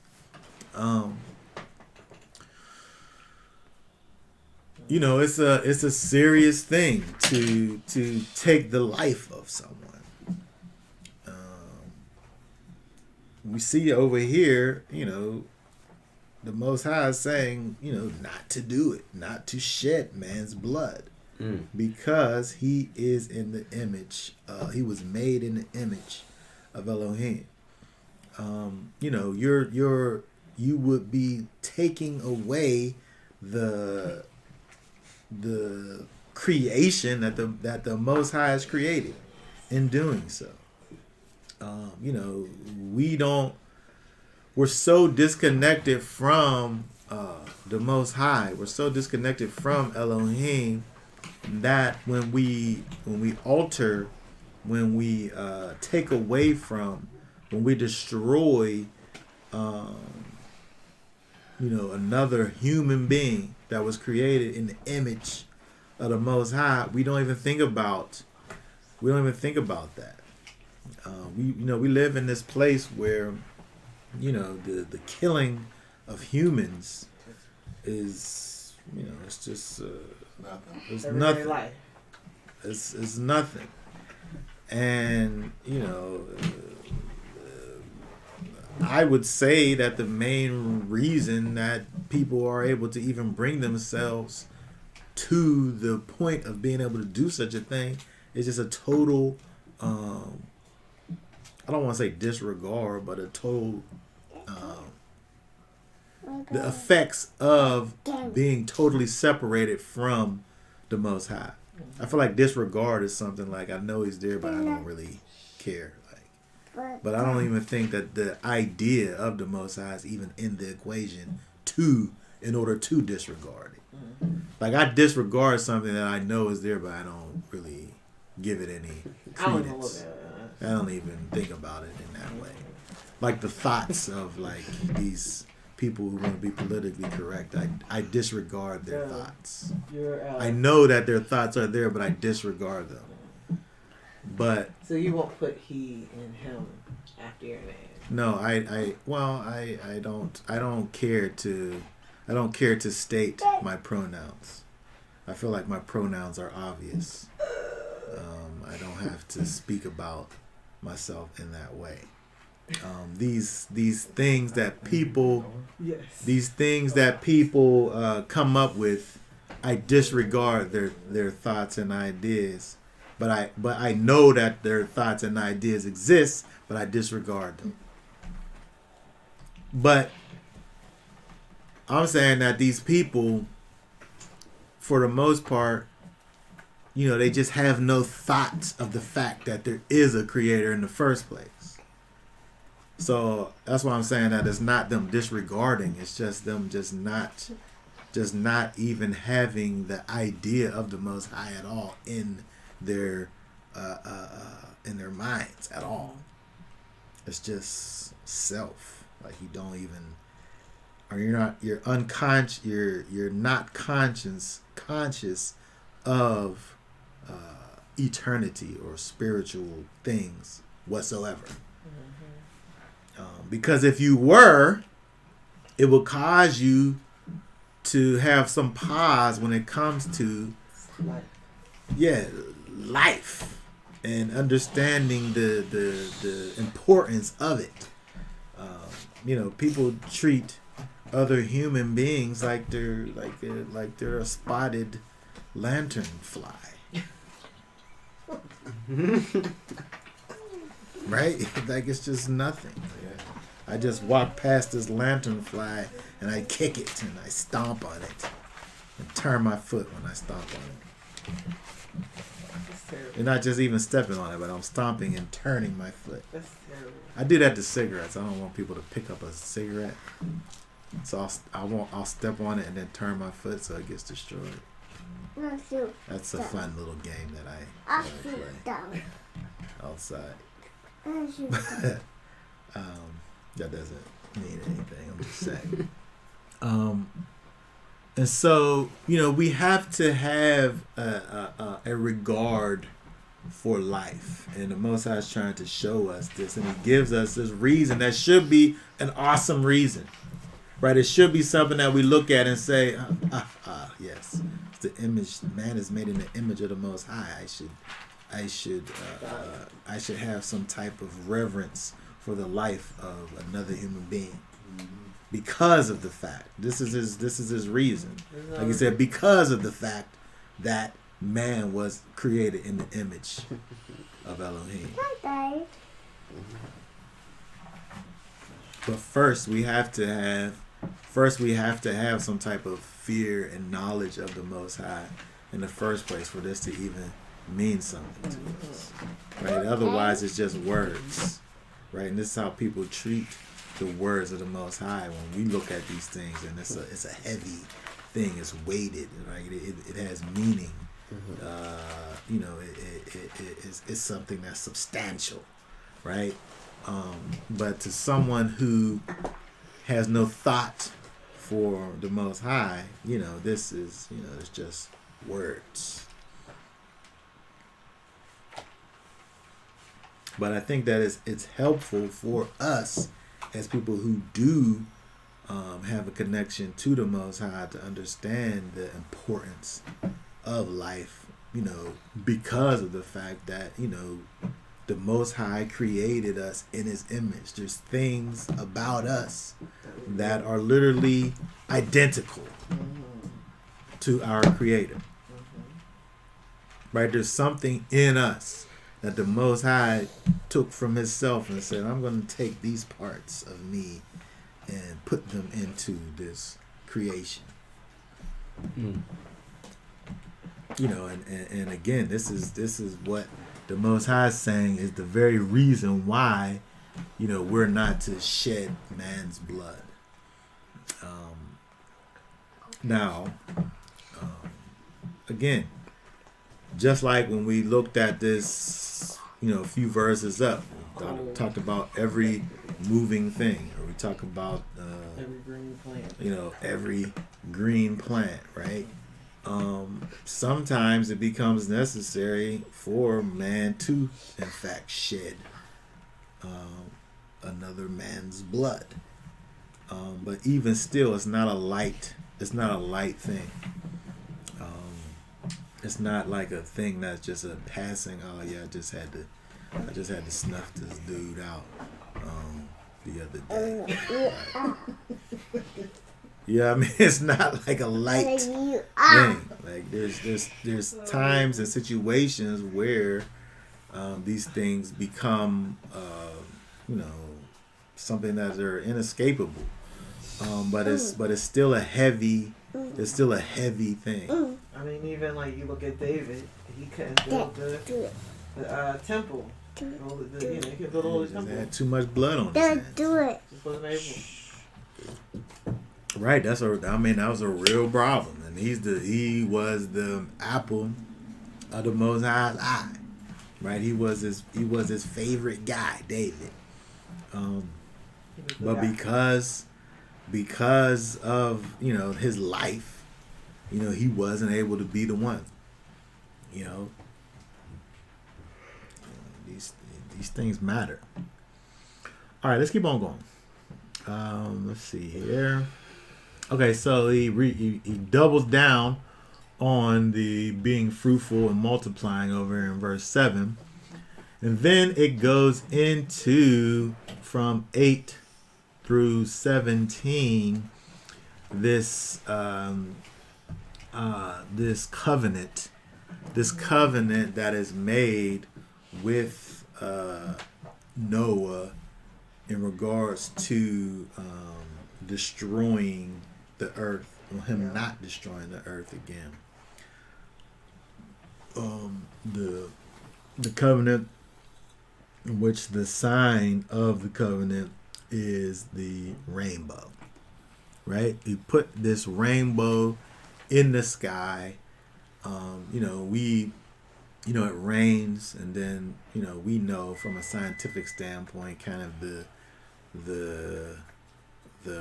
It's a serious thing to take the life of someone. we see over here, the Most High is saying, not to do it, not to shed man's blood, because he is in the image. He was made in the image of Elohim. You would be taking away the creation that the Most High has created in doing so. We're so disconnected from the Most High. We're so disconnected from Elohim that when we alter, when we take away from, when we destroy, another human being that was created in the image of the Most High, we don't even think about that. We live in this place where, the killing of humans is, it's just it's Everyday nothing. life. It's nothing. And I would say that the main reason that people are able to even bring themselves to the point of being able to do such a thing is just a total, I don't want to say disregard, but a total, the effects of being totally separated from the Most High. I feel like disregard is something like, I know he's there, but I don't really care. But I don't even think that the idea of the Most High is even in the equation in order to disregard it. Like, I disregard something that I know is there, but I don't really give it any credence. I don't even think about it in that way. Like the thoughts of like these people who want to be politically correct, I disregard their thoughts. I know that their thoughts are there, but I disregard them. But so you won't put he and him after your name. No, I don't care to state my pronouns. I feel like my pronouns are obvious. I don't have to speak about myself in that way. These things that people come up with, I disregard their thoughts and ideas. But I know that their thoughts and ideas exist, but I disregard them. But I'm saying that these people, for the most part, they just have no thoughts of the fact that there is a creator in the first place. So that's why I'm saying that it's not them disregarding. It's just them just not even having the idea of the Most High at all in their minds at all. It's just self. Like you don't even, or you're unconscious. You're not conscious of eternity or spiritual things whatsoever. Because if you were, it would cause you to have some pause when it comes to life and understanding the importance of it. People treat other human beings like they're a spotted lanternfly. Right? Like it's just nothing. I just walk past this lanternfly and I kick it and I stomp on it and turn my foot when I stomp on it. And not just even stepping on it, but I'm stomping and turning my foot. That's terrible. I do that to cigarettes. I don't want people to pick up a cigarette. So I'll step on it and then turn my foot so it gets destroyed. That's a fun little game that I play outside. That doesn't mean anything. I'm just saying. And so, we have to have a regard for life. And the Most High is trying to show us this. And he gives us this reason that should be an awesome reason. Right? It should be something that we look at and say, yes, it's the image. Man is made in the image of the Most High. I should have some type of reverence for the life of another human being. Because of the fact, this is his reason. Like he said, because of the fact that man was created in the image of Elohim. But first we have to have some type of fear and knowledge of the Most High in the first place for this to even mean something to us. Right? Otherwise it's just words. Right? And this is how people treat the words of the Most High when we look at these things, and it's a heavy thing. It's weighted, right? It has meaning. It's something that's substantial, right? But to someone who has no thought for the Most High, this is, it's just words. But I think that it's helpful for us as people who do have a connection to the Most High to understand the importance of life, because of the fact that, the Most High created us in His image. There's things about us that are literally identical to our Creator. Right? There's something in us that the Most High took from Himself and said, I'm going to take these parts of me and put them into this creation. And again, this is what the Most High is saying is the very reason why, we're not to shed man's blood. Again, just like when we looked at this, a few verses up, talked about every moving thing, or we talk about every green plant. Every green plant, right? Sometimes it becomes necessary for man to, in fact, shed another man's blood. But even still, it's not a light thing. It's not like a thing that's just a passing. Oh yeah, I just had to snuff this dude out the other day. Yeah, I mean, it's not like a light thing. Like there's times and situations where these things become something that are inescapable. But it's still a heavy thing. I mean, even like you look at David, he couldn't build the temple. He couldn't build all the temple. Had too much blood on his hands. it. Just wasn't able. Right, that was a real problem, and he was the apple of the Most High's eye. Right, he was his favorite guy, David. But because of his life, he wasn't able to be the one. These things matter. All right, let's keep on going. Let's see here. Okay, so he doubles down on the being fruitful and multiplying over in verse 7. And then it goes into from 8 through 17 this covenant that is made with Noah in regards to destroying the earth, or him not destroying the earth again. The covenant, in which the sign of the covenant is the rainbow, right? He put this rainbow in the sky. It rains, and then we know from a scientific standpoint kind of the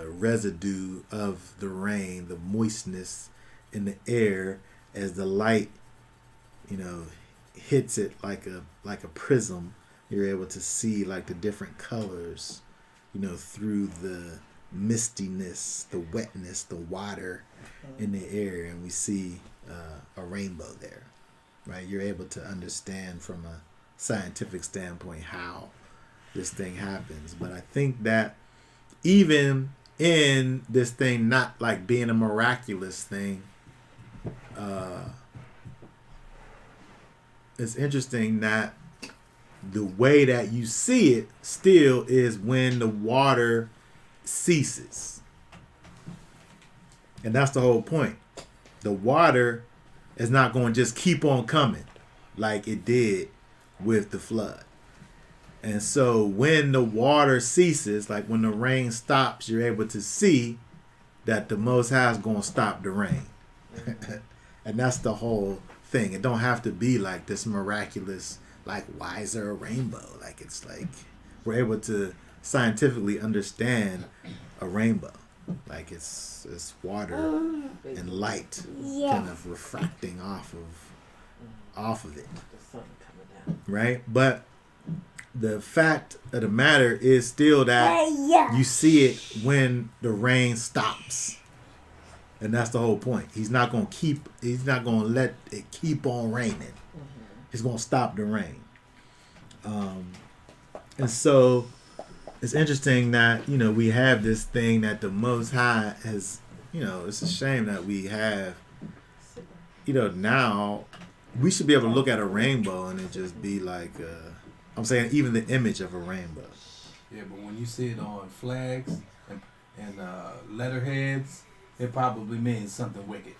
residue of the rain, the moistness in the air as the light hits it like a prism. You're able to see like the different colors through the mistiness, the wetness, the water in the air, and we see a rainbow there, right? You're able to understand from a scientific standpoint how this thing happens. But I think that even in this thing not like being a miraculous thing, it's interesting that the way that you see it still is when the water ceases. And that's the whole point. The water is not going to just keep on coming like it did with the flood. And so when the water ceases, like when the rain stops, you're able to see that the Most High is going to stop the rain. And that's the whole thing. It don't have to be like this miraculous, like, why is there a rainbow? Like, it's like we're able to scientifically understand a rainbow. Like it's water and light kind of refracting off of it. The sun coming down. Right? But the fact of the matter is still that you see it when the rain stops. And that's the whole point. He's not going to let it keep on raining. He's going to stop the rain. And so it's interesting that, we have this thing that the Most High has, it's a shame that we have, now we should be able to look at a rainbow and it just be like, I'm saying even the image of a rainbow. Yeah, but when you see it on flags and letterheads, it probably means something wicked.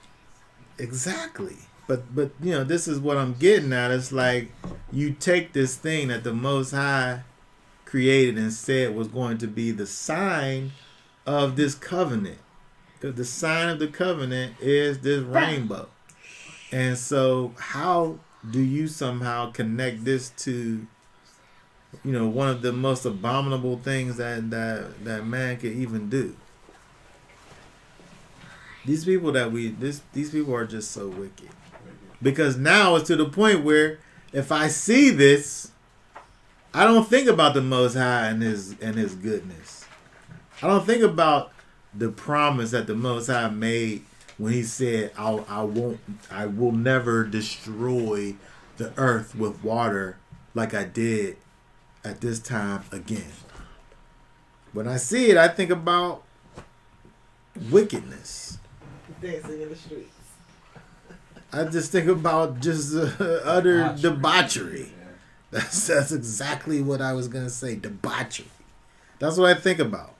Exactly. But this is what I'm getting at. It's like you take this thing that the Most High created and said was going to be the sign of this covenant. The sign of the covenant is this rainbow. And so how do you somehow connect this to one of the most abominable things that man could even do? These people these people are just so wicked. Because now it's to the point where if I see this, I don't think about the Most High and his goodness. I don't think about the promise that the Most High made when he said, I will never destroy the earth with water like I did at this time again. When I see it, I think about wickedness. Dancing in the streets. I just think about just utter debauchery. That's exactly what I was gonna say. Debauchery. That's what I think about.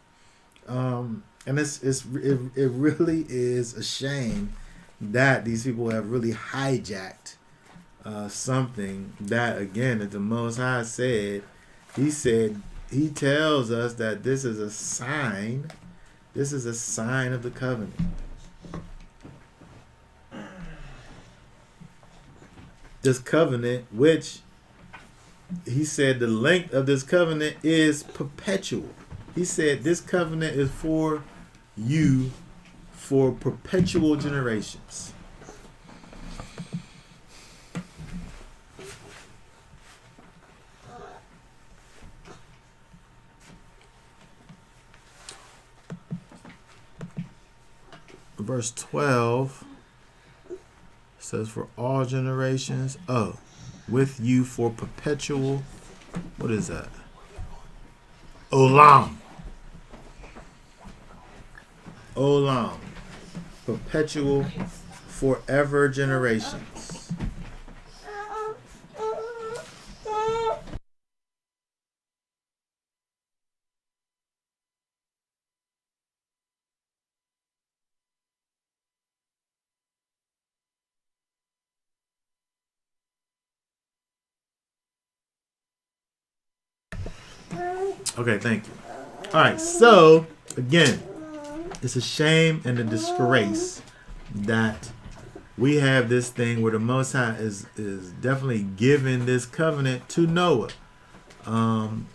And it really is a shame that these people have really hijacked something that, again, that the Most High said. He tells us that this is a sign. This is a sign of the covenant. This covenant, which he said the length of this covenant is perpetual. He said this covenant is for you for perpetual generations. Verse 12 says, for all generations, with you for perpetual, what is that? Olam. Olam. Perpetual, forever generations. Okay, thank you. All right, so again, it's a shame and a disgrace that we have this thing where the Most High is definitely giving this covenant to Noah.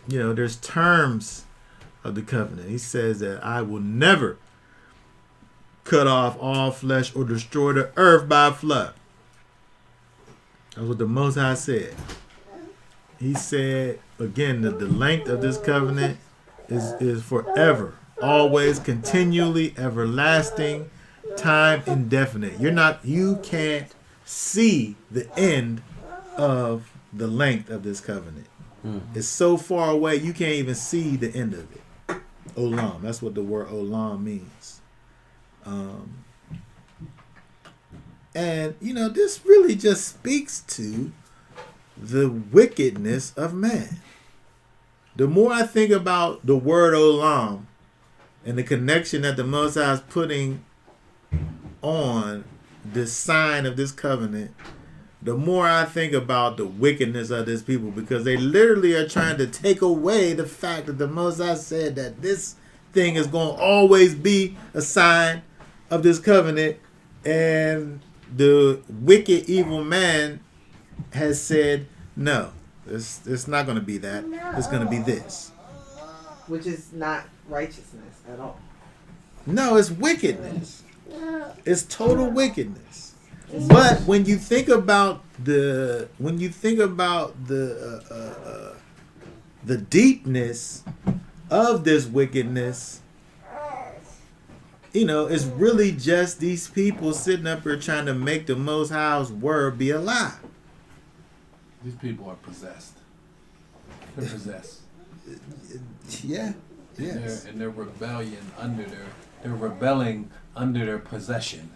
There's terms of the covenant. He says that I will never cut off all flesh or destroy the earth by a flood. That's what the Most High said. He said, again, that the length of this covenant is forever, always, continually, everlasting, time indefinite. You can't see the end of the length of this covenant. It's so far away you can't even see the end of it. Olam. That's what the word olam means. And this really just speaks to the wickedness of man. The more I think about the word olam and the connection that the Most High is putting on this sign of this covenant, the more I think about the wickedness of this people, because they literally are trying to take away the fact that the Most High said that this thing is going to always be a sign of this covenant, and the wicked evil man has said no, it's not going to be that. It's going to be this, which is not righteousness at all. No, it's wickedness. It's total wickedness. But when you think about the deepness of this wickedness, it's really just these people sitting up here trying to make the Most High's word be a lie. These people are possessed. They're possessed. Yeah. Yes. And their rebellion they're rebelling under their possession.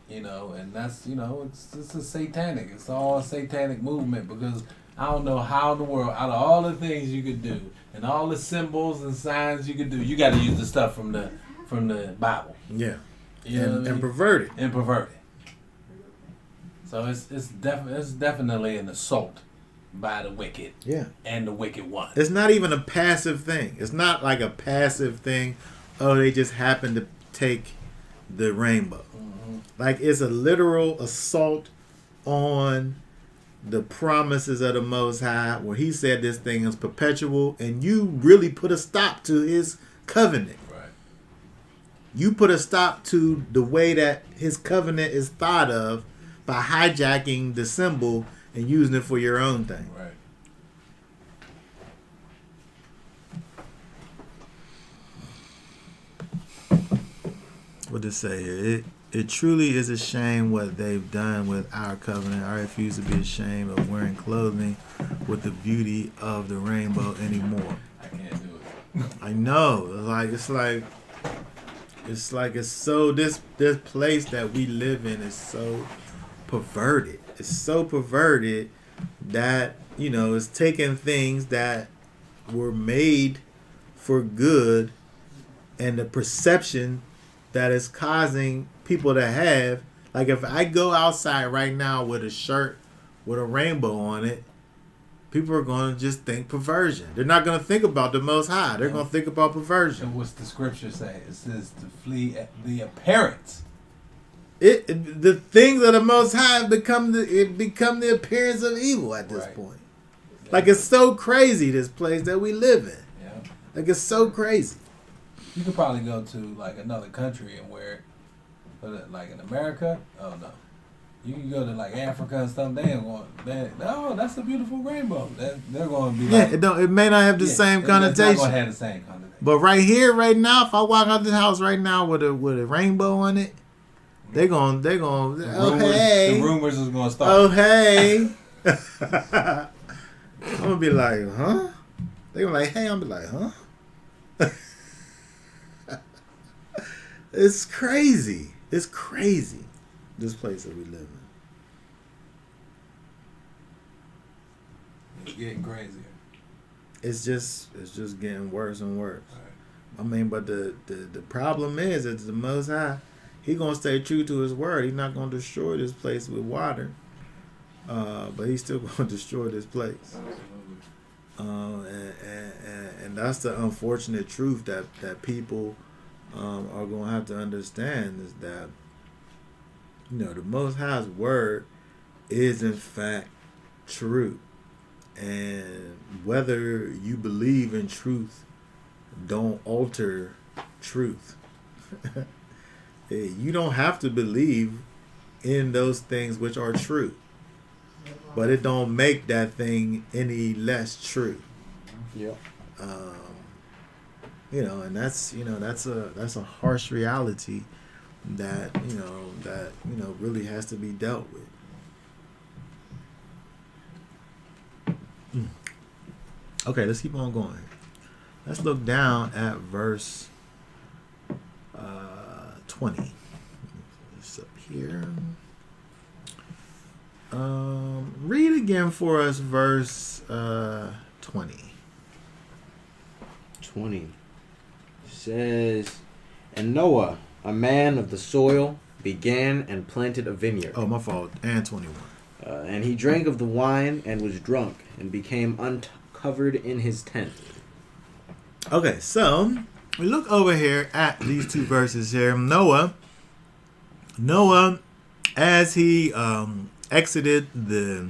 And that's it's a satanic. It's all a satanic movement, because I don't know how in the world, out of all the things you could do and all the symbols and signs you could do, you got to use the stuff from the Bible. Yeah. And pervert it. And pervert it. So it's definitely an assault by the wicked. Yeah. And the wicked one. It's not even a passive thing. It's not like a passive thing. Oh, they just happen to take the rainbow. Mm-hmm. Like, it's a literal assault on the promises of the Most High, where he said this thing is perpetual, and you really put a stop to his covenant. Right. You put a stop to the way that his covenant is thought of by hijacking the symbol and using it for your own thing. Right. What does it say here? It truly is a shame what they've done with our covenant. I refuse to be ashamed of wearing clothing with the beauty of the rainbow anymore. I can't do it. I know. It's so this place that we live in is so perverted. It's so perverted that it's taking things that were made for good, and the perception that is causing people to have, like, if I go outside right now with a shirt with a rainbow on it, people are going to just think perversion. They're not going to think about the Most High. They're going to think about perversion. And what's the scripture say? It says to flee at the appearance. The things of the Most High become the appearance of evil at this point. Yeah. Like, it's so crazy, this place that we live in. Yeah. Like, it's so crazy. You could probably go to like another country and wear it, but like in America, oh no. You can go to like Africa and stuff. They ain't going. That's a beautiful rainbow. They're going to be. Yeah, like, it may not have the same connotation. It's not going to have the same connotation. But right here, right now, if I walk out the house right now with a rainbow on it, they're going. Hey. The rumors is going to start. Oh hey. I'm gonna be like, huh? They're gonna be like, hey. I'm gonna be like, huh? It's crazy. It's crazy. This place that we live in. It's getting crazier. It's just getting worse and worse. Right. I mean, but the problem is it's the Most High. He gonna stay true to his word. He's not gonna destroy this place with water. But he's still gonna destroy this place. And that's the unfortunate truth that people are going to have to understand, is that the Most High's word is in fact true, and whether you believe in truth don't alter truth. You don't have to believe in those things which are true, but it don't make that thing any less true. Yep. And that's a harsh reality that really has to be dealt with. Okay, let's keep on going. Let's look down at verse 20. It's up here. Read again for us verse 20. 20 says, and Noah, a man of the soil, began and planted a vineyard. Oh, my fault. And 21. And he drank of the wine and was drunk and became uncovered in his tent. Okay, so we look over here at these two verses here. Noah, as he exited the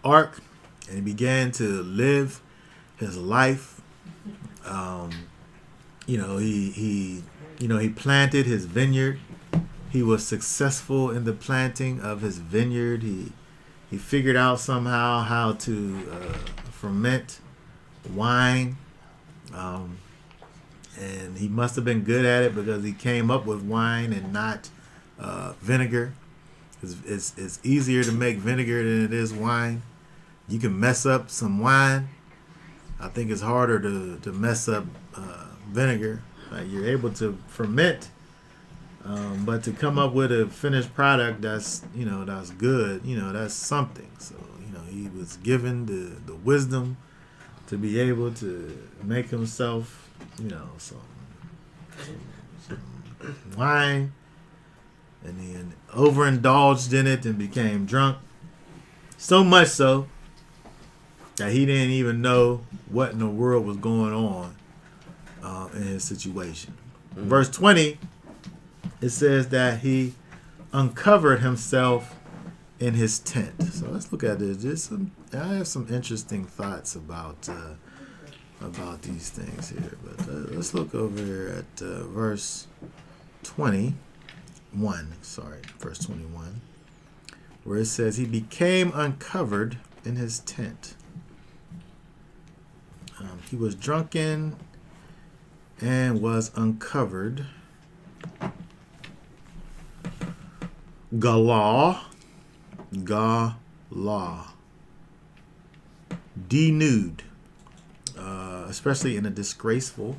ark and he began to live his life, he planted his vineyard. He was successful in the planting of his vineyard. He figured out somehow how to ferment wine, and he must have been good at it because he came up with wine and not vinegar. It's easier to make vinegar than it is wine. You can mess up some wine. I think it's harder to mess up vinegar. Like you're able to ferment, but to come up with a finished product that's good, that's something. So he was given the wisdom to be able to make himself some wine, and then overindulged in it and became drunk. So much so that he didn't even know what in the world was going on in his situation. Mm-hmm. Verse 20, it says that he uncovered himself in his tent. So let's look at this. I have some interesting thoughts about these things here. But let's look over here at verse 21. Verse 21, where it says he became uncovered in his tent. He was drunken and was uncovered. Galah. Denude. Especially in a disgraceful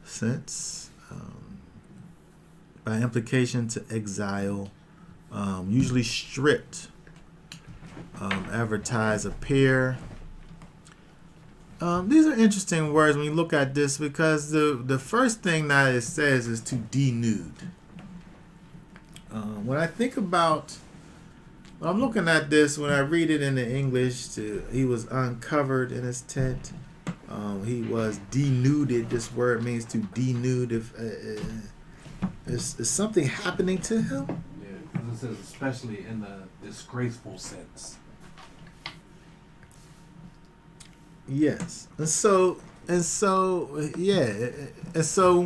sense. By implication, to exile. Usually stripped. Advertise, appear. These are interesting words when you look at this, because the first thing that it says is to denude. When I think about, when I'm looking at this, when I read it in the English, he was uncovered in his tent. He was denuded. This word means to denude. If is something happening to him? Yeah, as it says, especially in the disgraceful sense. Yes, and so when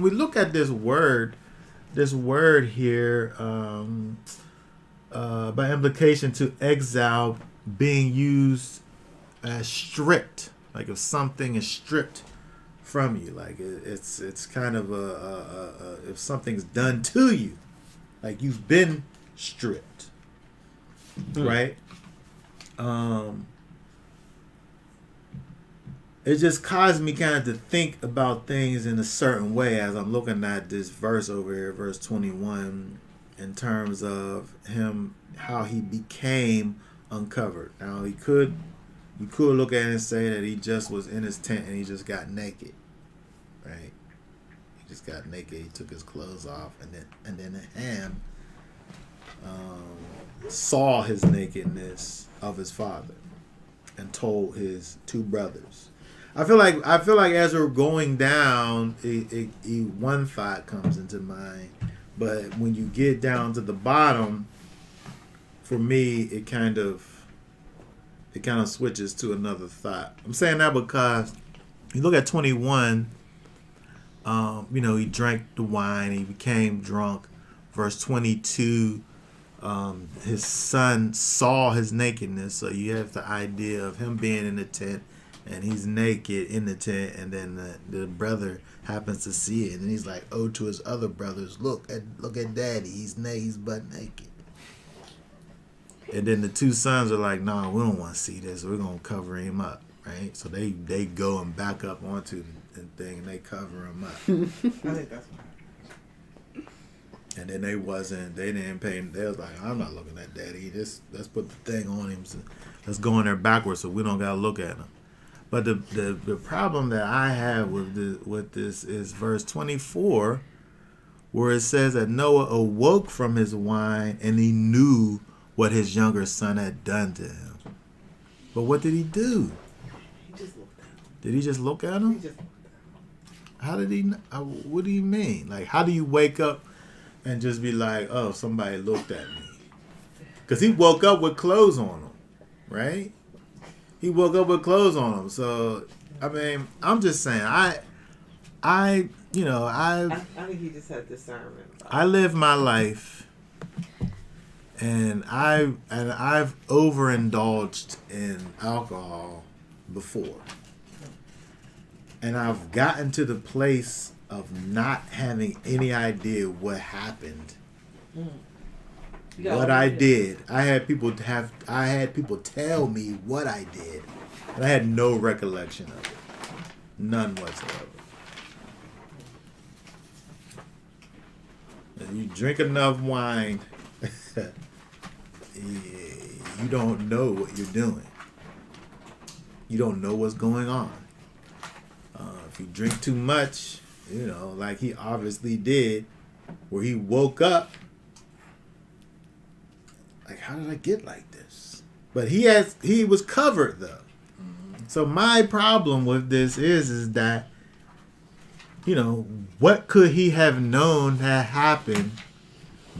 we look at this word here, by implication, to exile, being used as stripped, like if something is stripped from you, like it's kind of if something's done to you, like you've been stripped, right? It just caused me kind of to think about things in a certain way as I'm looking at this verse over here, verse 21, in terms of him, how he became uncovered. Now you could look at it and say that he just was in his tent and he just got naked, right? He just got naked. He took his clothes off, and then Ham saw his nakedness of his father and told his two brothers. I feel like as we're going down, one thought comes into mind, but when you get down to the bottom, for me, it kind of switches to another thought. I'm saying that because you look at 21. He drank the wine, he became drunk. Verse 22, his son saw his nakedness, so you have the idea of him being in the tent. And he's naked in the tent, and then the brother happens to see it, and he's like, "Oh," to his other brothers, look at Daddy, he's butt naked." And then the two sons are like, "Nah, we don't want to see this. We're gonna cover him up." Right? So they go and back up onto the thing and they cover him up. I think that's what happened. And then they didn't pay. They was like, "I'm not looking at Daddy. Let's put the thing on him. So let's go in there backwards so we don't gotta look at him." But the problem that I have with this is verse 24, where it says that Noah awoke from his wine and he knew what his younger son had done to him. But what did he do? He just looked at him. Did he just look at He him? just looked at him. How did he? What do you mean? Like, how do you wake up and just be like, "Oh, somebody looked at me"? Because he woke up with clothes on him, right? He woke up with clothes on him. So, I mean, I'm just saying, I I think he just had discernment. I live my life, and I've overindulged in alcohol before, and I've gotten to the place of not having any idea what happened, what I did. I had people tell me what I did, and I had no recollection of it, none whatsoever. And you drink enough wine, you don't know what you're doing. You don't know what's going on. If you drink too much, like he obviously did, where he woke up, like, how did I get like this? But he was covered though. So my problem with this is that, what could he have known had happened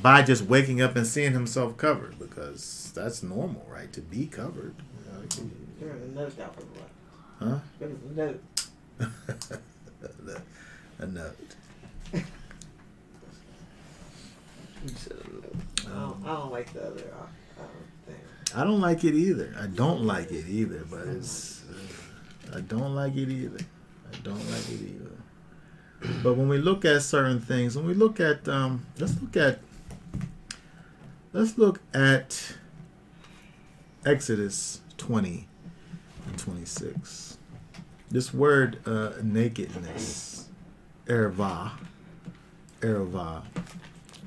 by just waking up and seeing himself covered? Because that's normal, right? To be covered. There was a note that was what? Huh? There was a note. A note. I don't like the other thing. I don't like it either. I don't like it either, but I don't like it either. I don't like it either. But when we look at certain things, when we look at let's look at Exodus 20 and 26. This word nakedness, erva,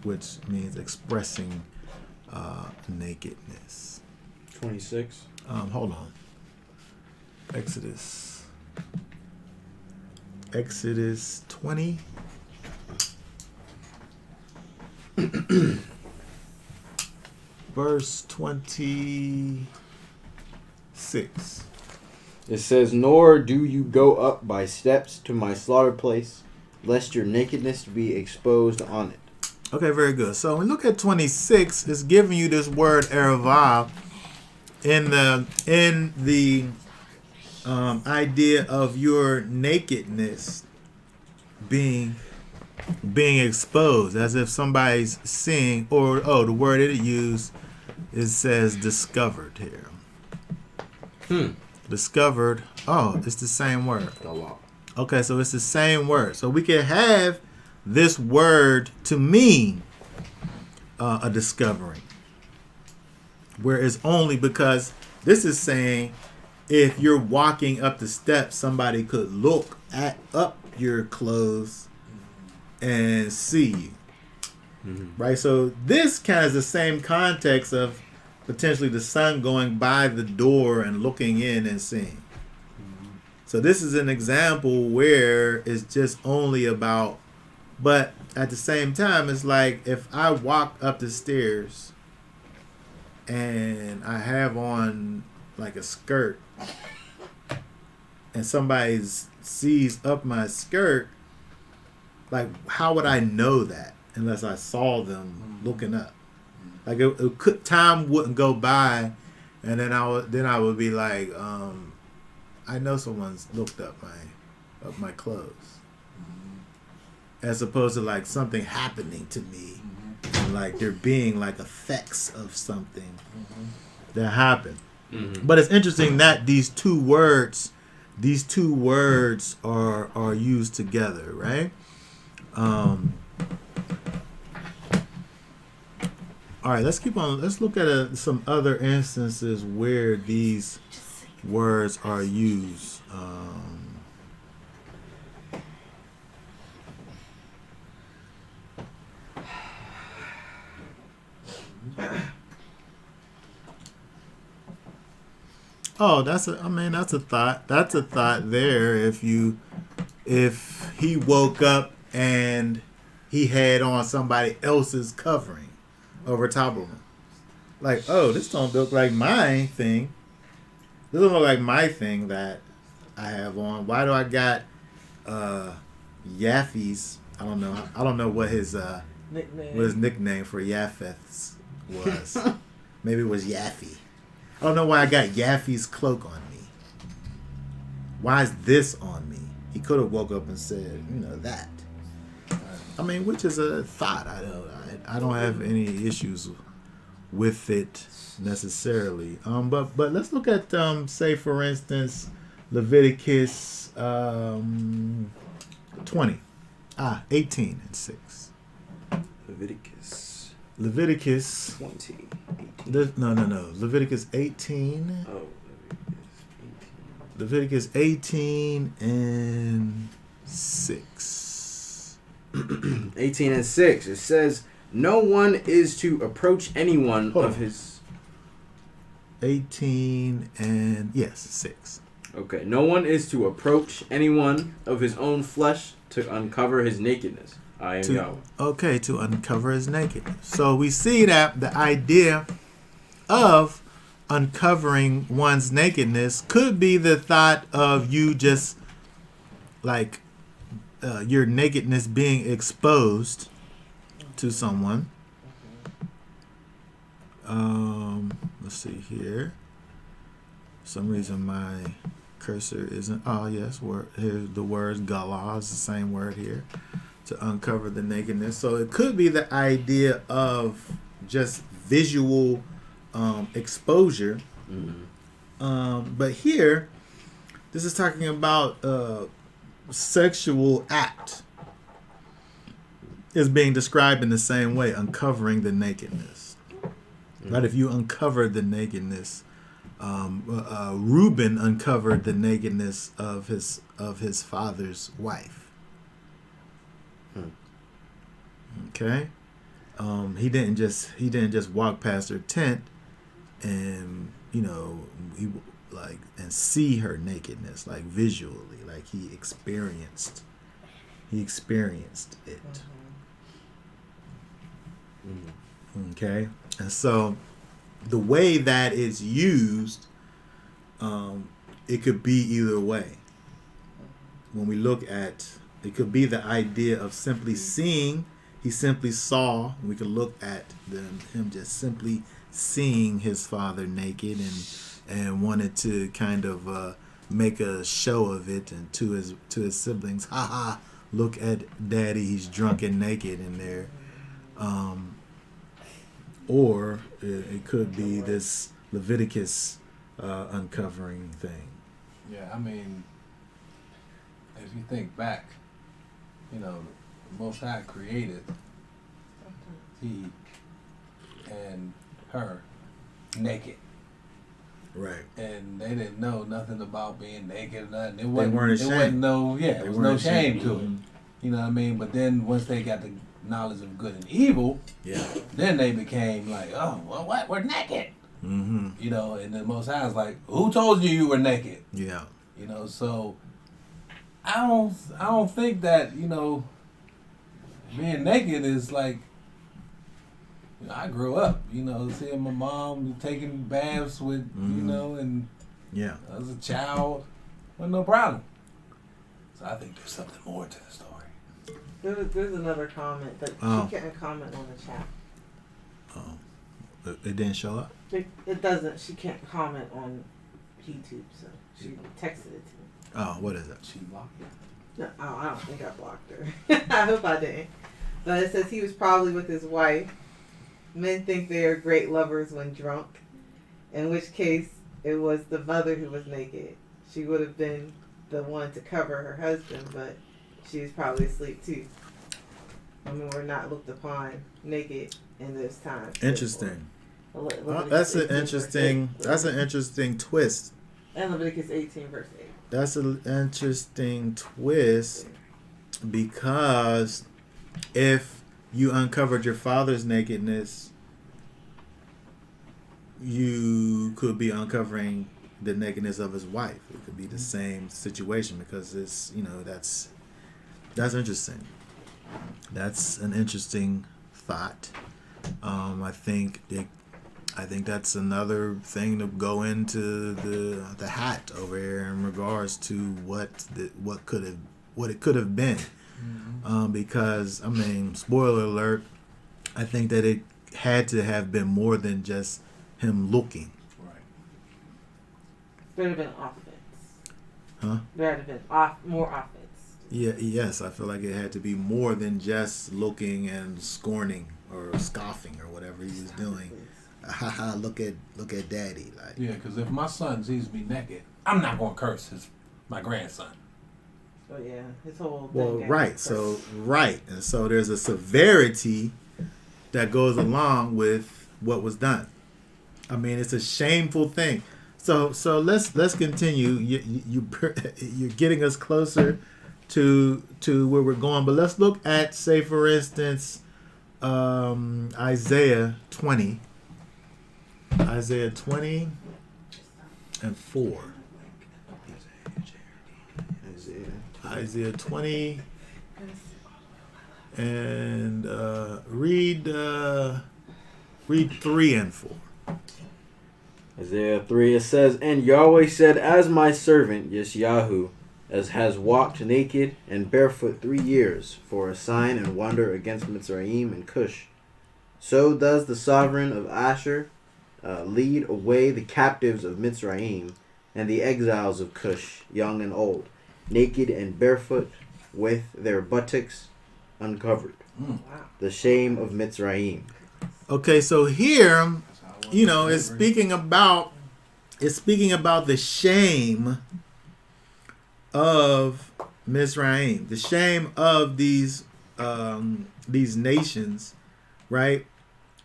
which means expressing nakedness. 26. Hold on. Exodus 20. Verse 26. It says, "Nor do you go up by steps to my slaughter place, lest your nakedness be exposed on it." Okay, very good. So when we look at 26, it's giving you this word erva in the idea of your nakedness being exposed, as if somebody's seeing, or the word it used, it says discovered here. Discovered. Oh, it's the same word. The law. Okay, so it's the same word. So we can have this word to mean a discovering, where it's only because this is saying if you're walking up the steps, somebody could look up your clothes and see you. Right? So this kind of is the same context of potentially the son going by the door and looking in and seeing. So this is an example where it's just only about, but at the same time, it's like if I walk up the stairs and I have on like a skirt and somebody sees up my skirt, like how would I know that unless I saw them looking up? Like time wouldn't go by, and then I would be like, I know someone's looked up my clothes, as opposed to like something happening to me, and like there being like effects of something that happened. But it's interesting that these two words are used together, right? All All right, let's keep on. Let's look at some other instances where these words are used. Oh, that's a thought. That's a thought there. If he woke up and he had on somebody else's covering over top of him, like, oh, this don't look like my thing. This don't look like my thing that I have on. Why do I got Yaffe's? I don't know what his nickname for Japheth's was. Maybe it was Yaffee. I don't know why I got Yaffe's cloak on me. Why is this on me? He could have woke up and said, that. I mean, which is a thought. I don't have any issues with it necessarily. But let's look at say for instance Leviticus 20, 18 and 6. Leviticus 20. No. Leviticus 18. Oh, Leviticus 18 and 6. 18 and 6. It says, no one is to approach anyone of his... 18 and... Yes, 6. Okay. No one is to approach anyone of his own flesh to uncover his nakedness. I am Yahweh. Okay, to uncover his nakedness. So we see that the idea of uncovering one's nakedness could be the thought of you just like your nakedness being exposed to someone. Let's see here. For some reason my cursor isn't. Oh yes, here's the word galah is the same word here. To uncover the nakedness. So it could be the idea of just visual exposure. Mm-hmm. But here, this is talking about sexual act is being described in the same way, uncovering the nakedness. Mm-hmm. Right? If you uncover the nakedness, Reuben uncovered the nakedness of his father's wife. Okay, he didn't just walk past her tent and and see her nakedness like visually, like he experienced it. Mm-hmm. Okay, and so the way that it's used, it could be either way. When we look at it, could be the idea of simply seeing. He simply saw. We could look at him just simply seeing his father naked and wanted to kind of make a show of it, and to his siblings, look at daddy, he's drunk and naked in there. Or it could be this Leviticus uncovering thing. Yeah, I mean, if you think back, Most High created he and her naked. Right. And they didn't know nothing about being naked or nothing. They weren't ashamed. There was no shame to it. You know what I mean? But then once they got the knowledge of good and evil, then they became like, oh, well, what? We're naked. Mm-hmm. And the Most High is like, who told you were naked? Yeah. So I don't think that, being naked is like, I grew up, seeing my mom taking baths with, and as a child, wasn't no problem. So I think there's something more to the story. There's another comment, but she can't comment on the chat. Oh, it didn't show up? It doesn't. She can't comment on YouTube, so she texted it to me. Oh, what is it? She blocked it. No, I don't think I blocked her. I hope I didn't. But it says he was probably with his wife. Men think they are great lovers when drunk, in which case it was the mother who was naked. She would have been the one to cover her husband, but she was probably asleep too. I mean, we're not looked upon naked in this time. Interesting. Leviticus 18, That's an interesting twist. And Leviticus 18, verse 8. That's an interesting twist because if you uncovered your father's nakedness, you could be uncovering the nakedness of his wife. It could be the same situation because it's, that's interesting. That's an interesting thought. I think that's another thing to go into the hat over here in regards to what it could have been. Because spoiler alert, I think that it had to have been more than just him looking. Right. There would have been offense. Huh? There would have been more offense. Yeah. Yes, I feel like it had to be more than just looking and scorning or scoffing or whatever he was doing. Haha! Look at daddy. Like, yeah, because if my son sees me naked, I'm not gonna curse my grandson. So yeah, his whole well, thing right. And so there's a severity that goes along with what was done. It's a shameful thing. So let's continue. You're getting us closer to where we're going, but let's look at, say, for instance, Isaiah 20. Isaiah 20 and 4. Isaiah 20 and read 3 and 4. Isaiah 3, it says, "And Yahweh said, as my servant Yeshayahu, as has walked naked and barefoot 3 years, for a sign and wonder against Mitzrayim and Cush, so does the sovereign of Asher lead away the captives of Mitzrayim and the exiles of Cush, young and old, naked and barefoot, with their buttocks uncovered. The shame of Mitzrayim." Okay, so here, it's speaking about the shame of Mizraim, the shame of these nations, right?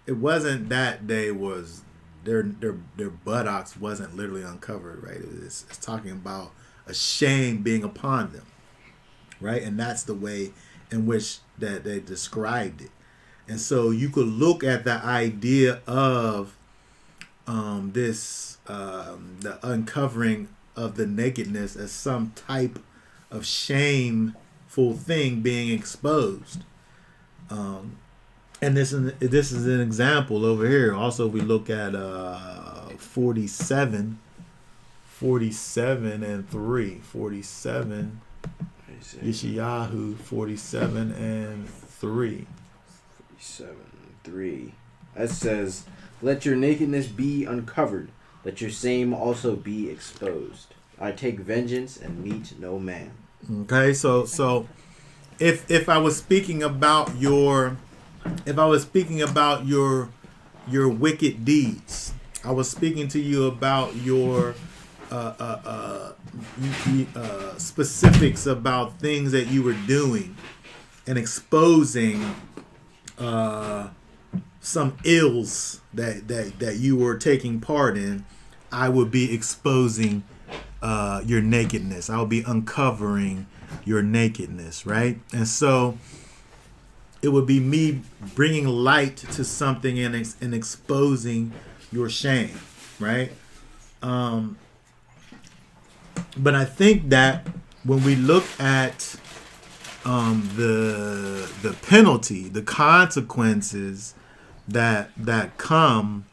It wasn't that they was their buttocks wasn't literally uncovered, right? It's talking about a shame being upon them, right? And that's the way in which that they described it. And so you could look at the idea of the uncovering of the nakedness as some type of shameful thing being exposed. And this is an example over here. Also, we look at 47 and 3. 47, Yeshayahu 47 and 3. 47:3. That says, "Let your nakedness be uncovered, let your shame also be exposed. I take vengeance and meet no man." Okay, so if I was speaking about your wicked deeds, I was speaking to you about your specifics about things that you were doing and exposing some ills that you were taking part in, I would be exposing your nakedness. I would be uncovering your nakedness, right? And so it would be me bringing light to something and exposing your shame, right? But I think that when we look at the penalty, the consequences that come,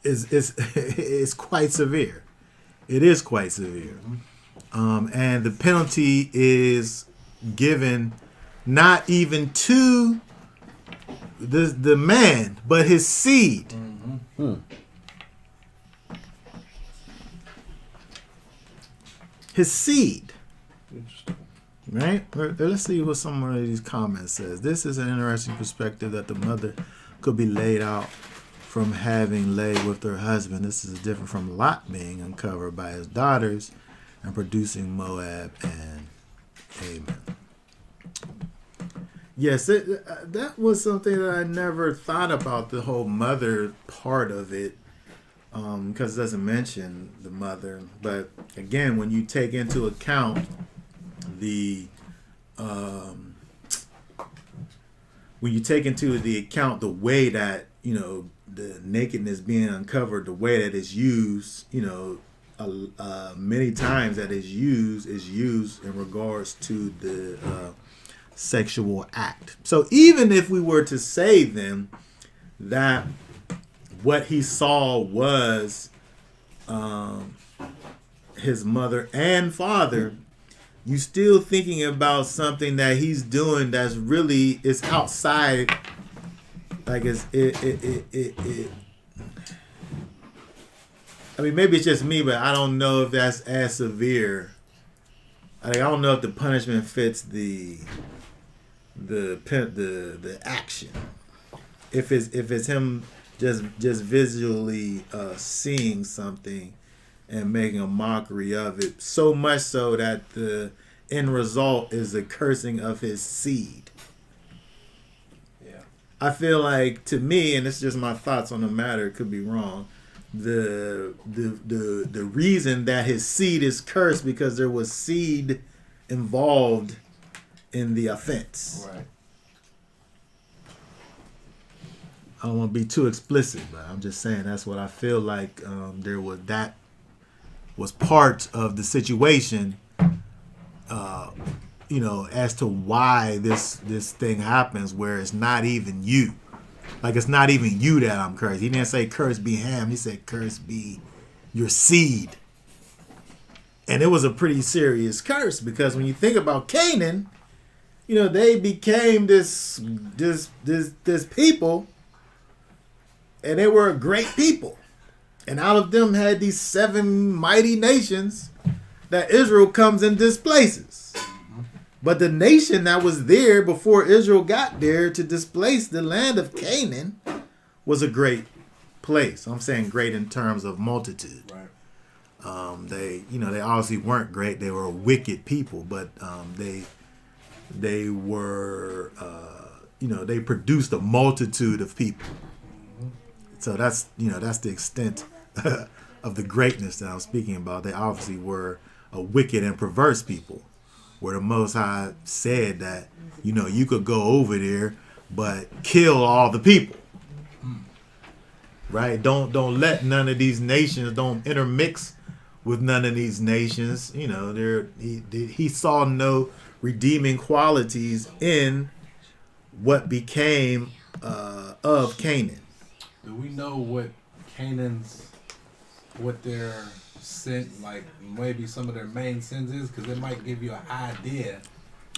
is quite severe. It is quite severe, and the penalty is given not even to the man, but his seed. His seed. Right? Let's see what some of these comments says. This is an interesting perspective that the mother could be laid out from having laid with her husband. This is different from Lot being uncovered by his daughters and producing Moab and Amen. Yes, that was something that I never thought about, the whole mother part of it, because it doesn't mention the mother. But again, when you take into account the way that, you know, the nakedness being uncovered, the way that it's used, you know, many times that is used in regards to the sexual act. So even if we were to say then that what he saw was his mother and father, you still thinking about something that he's doing that's really is outside, like I mean, maybe it's just me, but I don't know if that's as severe. Like, I don't know if the punishment fits the action. If it's him just visually seeing something and making a mockery of it, so much so that the end result is the cursing of his seed. Yeah. I feel like, to me, and it's just my thoughts on the matter, it could be wrong, the reason that his seed is cursed because there was seed involved in the offense. Right. I don't want to be too explicit, but I'm just saying that's what I feel like. That was part of the situation, you know, as to why this thing happens, where it's not even you. Like, it's not even you that I'm cursed. He didn't say cursed be Ham. He said cursed be your seed. And it was a pretty serious curse, because when you think about Canaan, you know, they became this people, and they were a great people. And out of them had these 7 mighty nations that Israel comes and displaces. But the nation that was there before Israel got there to displace the land of Canaan was a great place. I'm saying great in terms of multitude. Right. They obviously weren't great. They were a wicked people, but they were, they produced a multitude of people. So that's the extent of the greatness that I'm speaking about. They obviously were a wicked and perverse people, where the Most High said that, you know, you could go over there, but kill all the people. Right? Don't let none of these nations, don't intermix with none of these nations. You know, he saw no redeeming qualities in what became of Canaan. Do we know what their sin, like maybe some of their main sins is? Because it might give you an idea.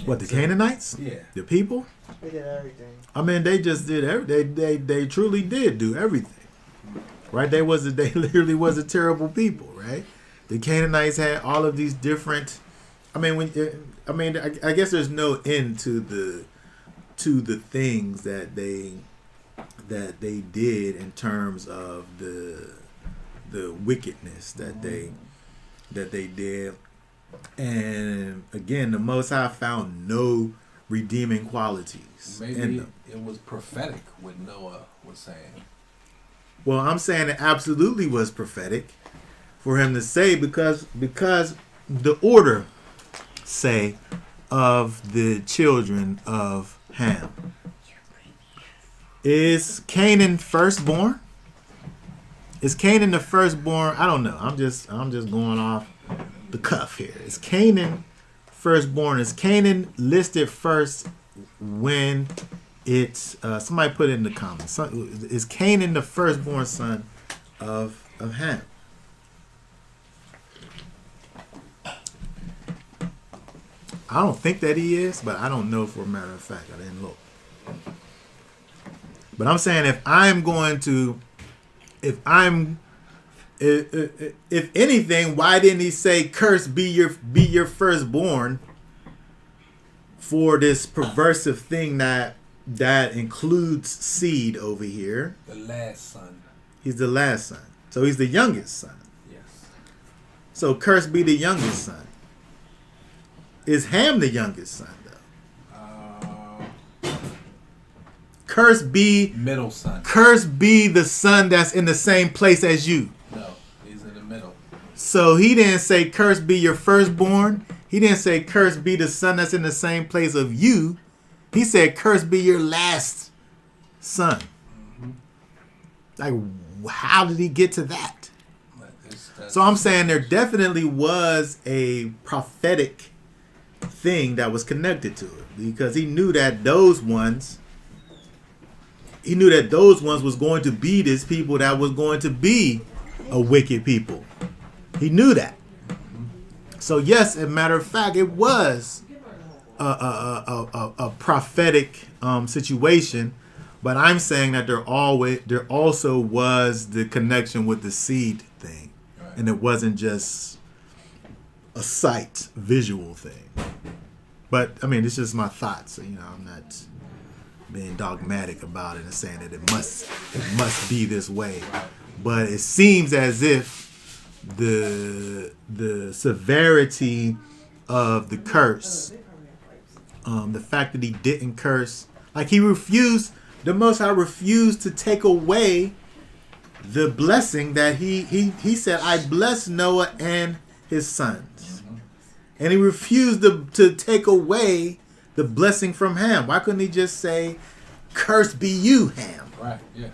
What, the Canaanites? Yeah. The people? They did everything. I mean, they just did they truly did do everything. Right? They literally was a terrible people, right? The Canaanites had all of these different, I guess there's no end to the things that they did in terms of the wickedness that they did. And again, the Most High found no redeeming qualities. Maybe it was prophetic what Noah was saying. Well, I'm saying it absolutely was prophetic for him to say, because the order, say, of the children of Ham. Is Canaan firstborn? Is Canaan the firstborn? I don't know. I'm just going off the cuff here. Is Canaan firstborn? Is Canaan listed first when it's somebody put it in the comments? Is Canaan the firstborn son of Ham? I don't think that he is, but I don't know for a matter of fact. I didn't look. But I'm saying if anything, why didn't he say, "Cursed be your firstborn," for this perversive thing that includes seed over here? The last son. He's the last son, so he's the youngest son. Yes. So cursed be the youngest son. Is Ham the youngest son, though? Cursed be Middle son. Cursed be the son that's in the same place as you. No, he's in the middle. So he didn't say cursed be your firstborn. He didn't say cursed be the son that's in the same place of you. He said cursed be your last son. Like, how did he get to that? So I'm saying there definitely was a prophetic thing that was connected to it, because he knew that those ones was going to be this people that was going to be a wicked people. He knew that. So yes, as a matter of fact, it was a prophetic situation. But I'm saying that there also was the connection with the seed thing, right. And it wasn't just a sight, visual thing. But I mean, it's just my thoughts. So, I'm not being dogmatic about it and saying that it must be this way. But it seems as if the severity of the curse, the fact that he didn't curse, like he refused. The Most High refused to take away the blessing that he said, I bless Noah and his sons. Mm-hmm. And he refused to take away the blessing from Ham. Why couldn't he just say, cursed be you, Ham? Right, yeah.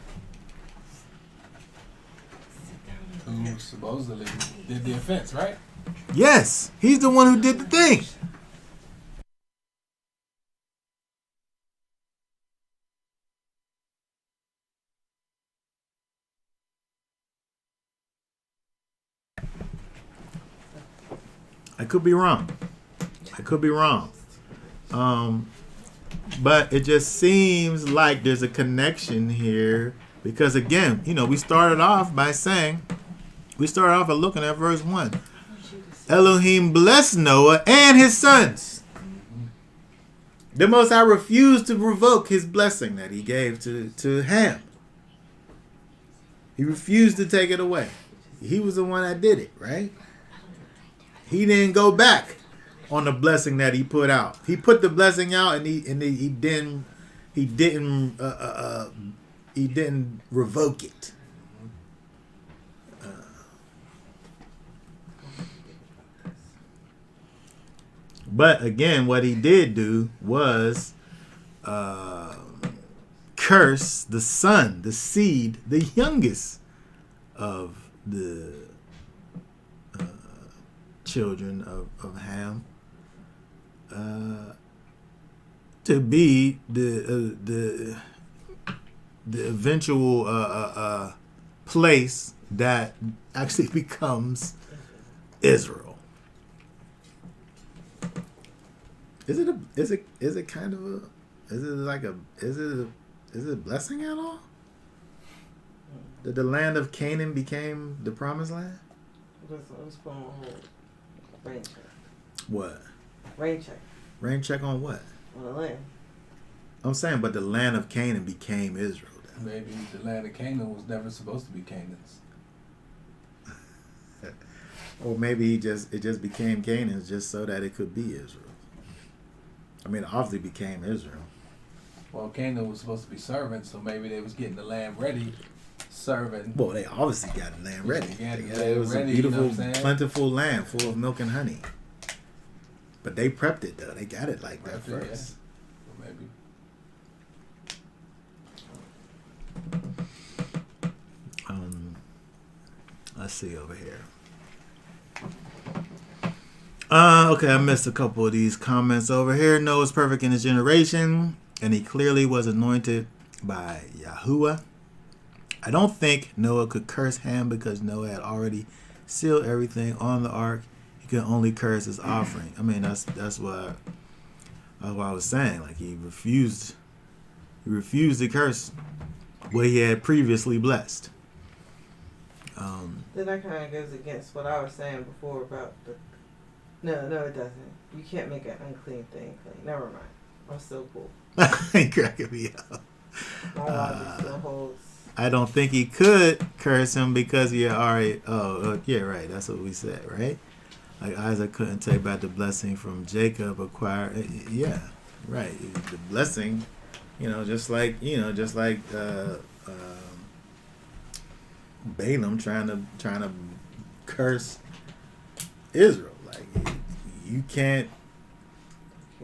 Who supposedly did the offense, right? Yes, he's the one who did the thing. I could be wrong. But it just seems like there's a connection here, because again, we started off by looking at verse 1. Elohim blessed Noah and his sons. The Most High refused to revoke his blessing that he gave to Ham. He refused to take it away. He was the one that did it, right? He didn't go back on the blessing that he put out. He put the blessing out, and he didn't revoke it. But again, what he did do was curse the son, the seed, the youngest of the children of Ham, to be the eventual place that actually becomes Israel. Is it a blessing at all? That the land of Canaan became the promised land? Let's put on hold. Rain check. What? Rain check. Rain check on what? On the land. I'm saying, but the land of Canaan became Israel. Then. Maybe the land of Canaan was never supposed to be Canaan's. Or maybe it just became Canaan just so that it could be Israel. I mean, it obviously became Israel. Well, Canaan was supposed to be servants, so maybe they was getting the land ready, serving. Well, they obviously got the land ready. It was ready, a beautiful, plentiful land full of milk and honey. But they prepped it, though. They got it like that first. Yeah. Well, maybe. Let's see over here. Okay, I missed a couple of these comments over here. Noah is perfect in his generation, and he clearly was anointed by Yahweh. I don't think Noah could curse Ham because Noah had already sealed everything on the ark. He could only curse his offering. I mean, that's what I was saying. Like he refused to curse what he had previously blessed. Then that kind of goes against what I was saying before about the. No, it doesn't. You can't make an unclean thing clean. Never mind. I'm still cool. He cracking me up. My logic still holds. I don't think he could curse him because he already. Oh, yeah, right. That's what we said, right? Like Isaac couldn't take back the blessing from Jacob acquired. Yeah, right. The blessing, just like Balaam trying to curse Israel. Like you can't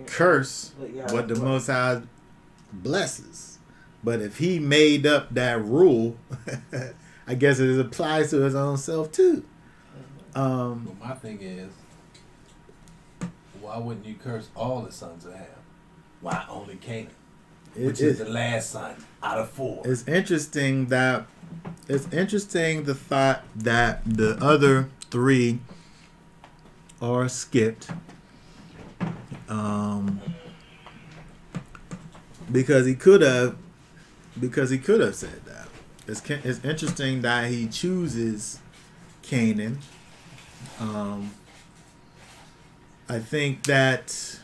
curse what the Most High blesses. But if he made up that rule, I guess it applies to his own self too. Well, my thing is, why wouldn't you curse all the sons of Ham? Why only Canaan, which is the last son out of 4? It's interesting the thought that the other 3 are skipped, because he could have said that. It's interesting that he chooses Canaan. I think that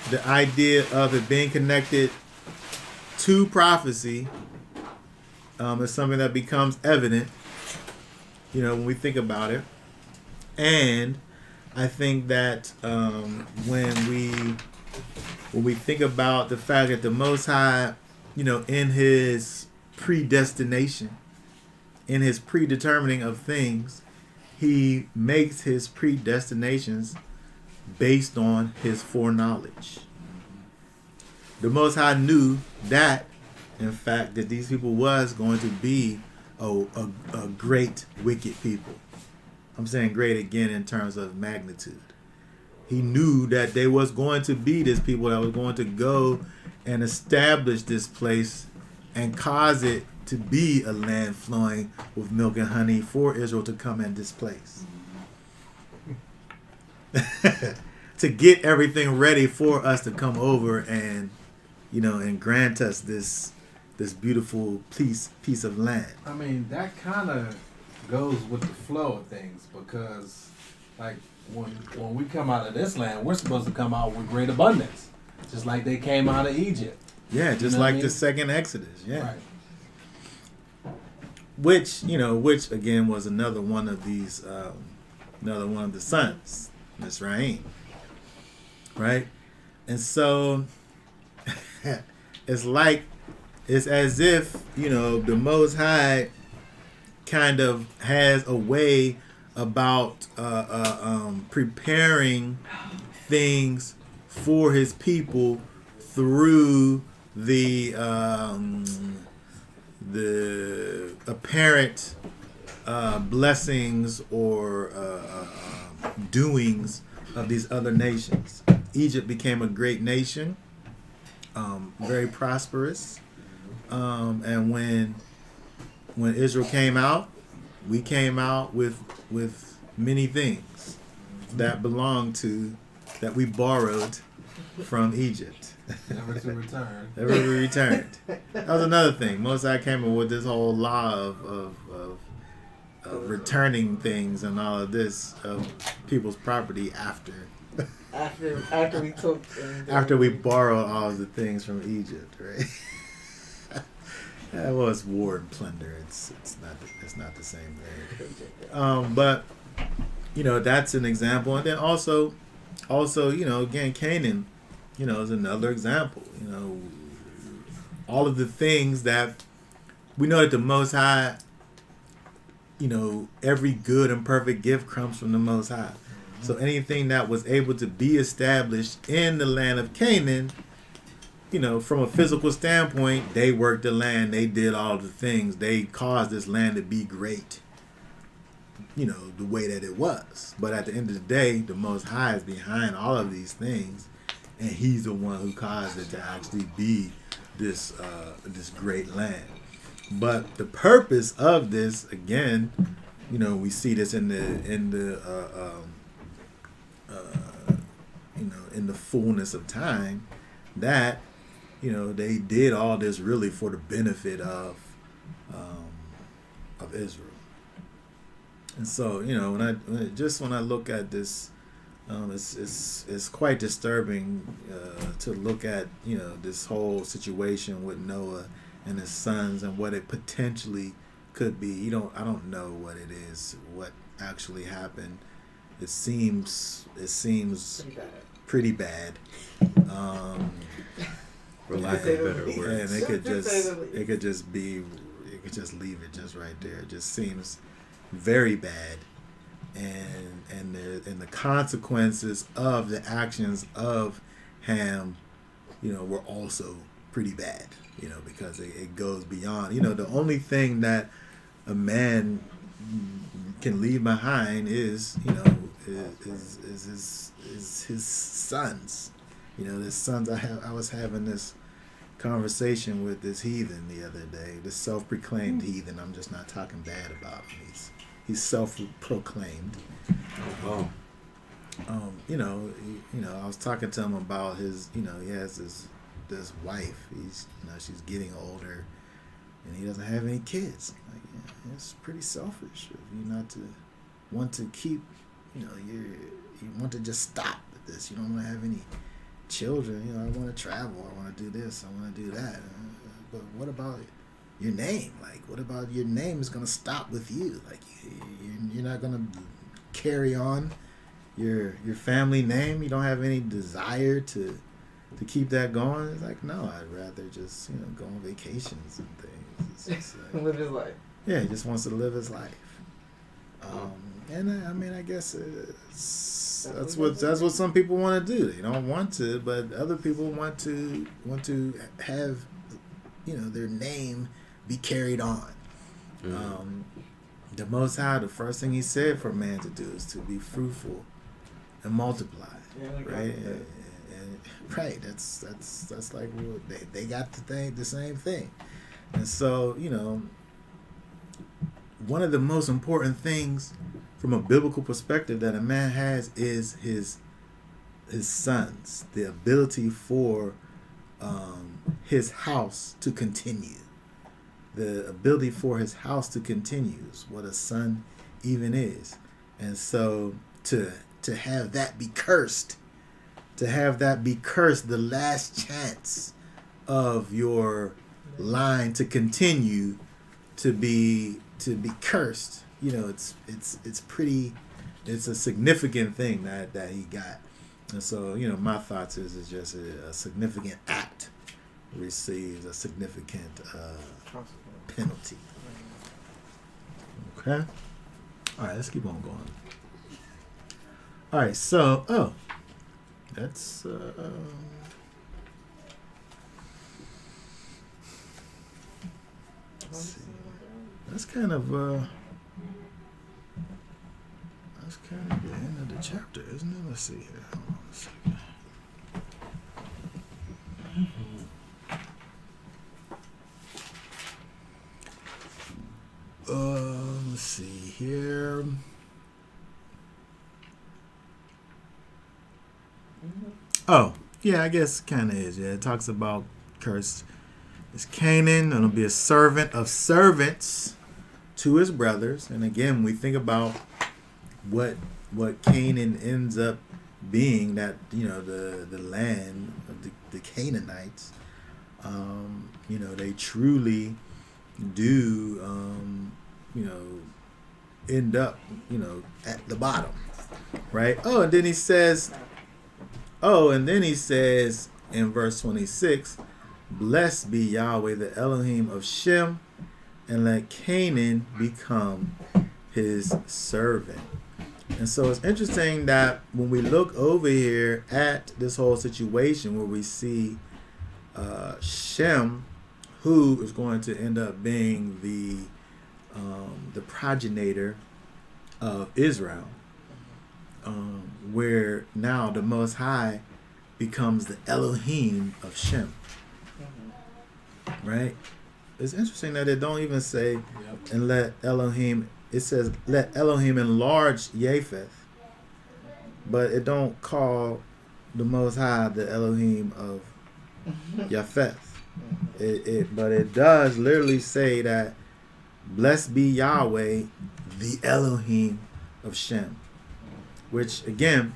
the idea of it being connected to prophecy is something that becomes evident, when we think about it. And I think that when we think about the fact that the Most High, in his predestination, in his predetermining of things, he makes his predestinations based on his foreknowledge. The Most High knew that, in fact, that these people was going to be a great wicked people. I'm saying great again in terms of magnitude. He knew that they was going to be this people that was going to go and establish this place and cause it to be a land flowing with milk and honey for Israel to come and displace. To get everything ready for us to come over and, and grant us this beautiful piece of land. I mean, that kind of goes with the flow of things, because like when we come out of this land, we're supposed to come out with great abundance, just like they came out of Egypt. Yeah, just like the second Exodus. Yeah. Right. Which again was another one of these, another one of the sons, Mizraim. Right? And so it's as if, the Most High kind of has a way about preparing things for his people through the apparent blessings or doings of these other nations. Egypt became a great nation, very prosperous, and when Israel came out, we came out with many things that we borrowed from Egypt. Never to return. Never to be returned. That was another thing. Mosai came up with this whole law of returning things and all of this of people's property after we took after we borrowed all of the things from Egypt, right? Well, it's war and plunder. It's not the same thing. But that's an example, and then also again Canaan, is another example. All of the things that we know that the Most High, every good and perfect gift comes from the Most High. So anything that was able to be established in the land of Canaan, from a physical standpoint, they worked the land, they did all the things, they caused this land to be great, the way that it was. But at the end of the day, the Most High is behind all of these things, and he's the one who caused it to actually be this great land. But the purpose of this, again, we see this in the fullness of time, that they did all this really for the benefit of Israel. And so when I look at this, it's quite disturbing to look at this whole situation with Noah and his sons and what it potentially could be. I don't know what it is, what actually happened it seems Pretty bad. pretty bad. For lack of better And words. it could To say the least. it could just leave it just right there. It just seems very bad, and the consequences of the actions of Ham, were also pretty bad. Because it goes beyond. The only thing that a man can leave behind is his sons. His sons. I was having this conversation with this heathen the other day. This self-proclaimed heathen. I'm just not talking bad about him. He's self-proclaimed. Oh. I was talking to him about his. He has this wife. She's getting older, and he doesn't have any kids. Like, it's pretty selfish of you not to want to keep. You want to just stop at this. You don't want to have any children. I want to travel. I want to do this. I want to do that. But what about your name? Like, what about your name is going to stop with you? Like, you're not going to carry on your family name. You don't have any desire to keep that going. It's like, no, I'd rather just go on vacations and things. It's just like, Live his life. yeah, he just wants to live his life. And I guess that's what some people want to do. They don't want to, but other people want to have their name be carried on. The Most High, the first thing He said for man to do is to be fruitful and multiply. Yeah, Right? Right. That's like they got the same thing. And so one of the most important things from a biblical perspective that a man has is his sons, the ability for his house to continue. The ability for his house to continue is what a son even is. And so to have that be cursed, the last chance of your line to continue to be cursed, it's a significant thing that he got. And so, my thoughts is it's just a significant act receives a significant penalty. Okay. All right, let's keep on going. All right, so that's let's see. That's kind of the end of the chapter, isn't it? Let's see here. Hold on a second. Let's see here. Oh, yeah, I guess it kind of is. Yeah, it talks about cursed is Canaan, and it'll be a servant of servants to his brothers. And again, we think about what Canaan ends up being, that the land of the Canaanites. They truly do end up at the bottom, right? And then he says in verse 26, blessed be Yahweh, the Elohim of Shem, and let Canaan become his servant. And so it's interesting that when we look over here at this whole situation where we see Shem, who is going to end up being the progenitor of Israel, where now the Most High becomes the Elohim of Shem. Right? It's interesting that it don't even say, and let Elohim, it says, let Elohim enlarge Japheth, but it don't call the Most High the Elohim of Japheth. But it does literally say that, blessed be Yahweh, the Elohim of Shem. Which, again,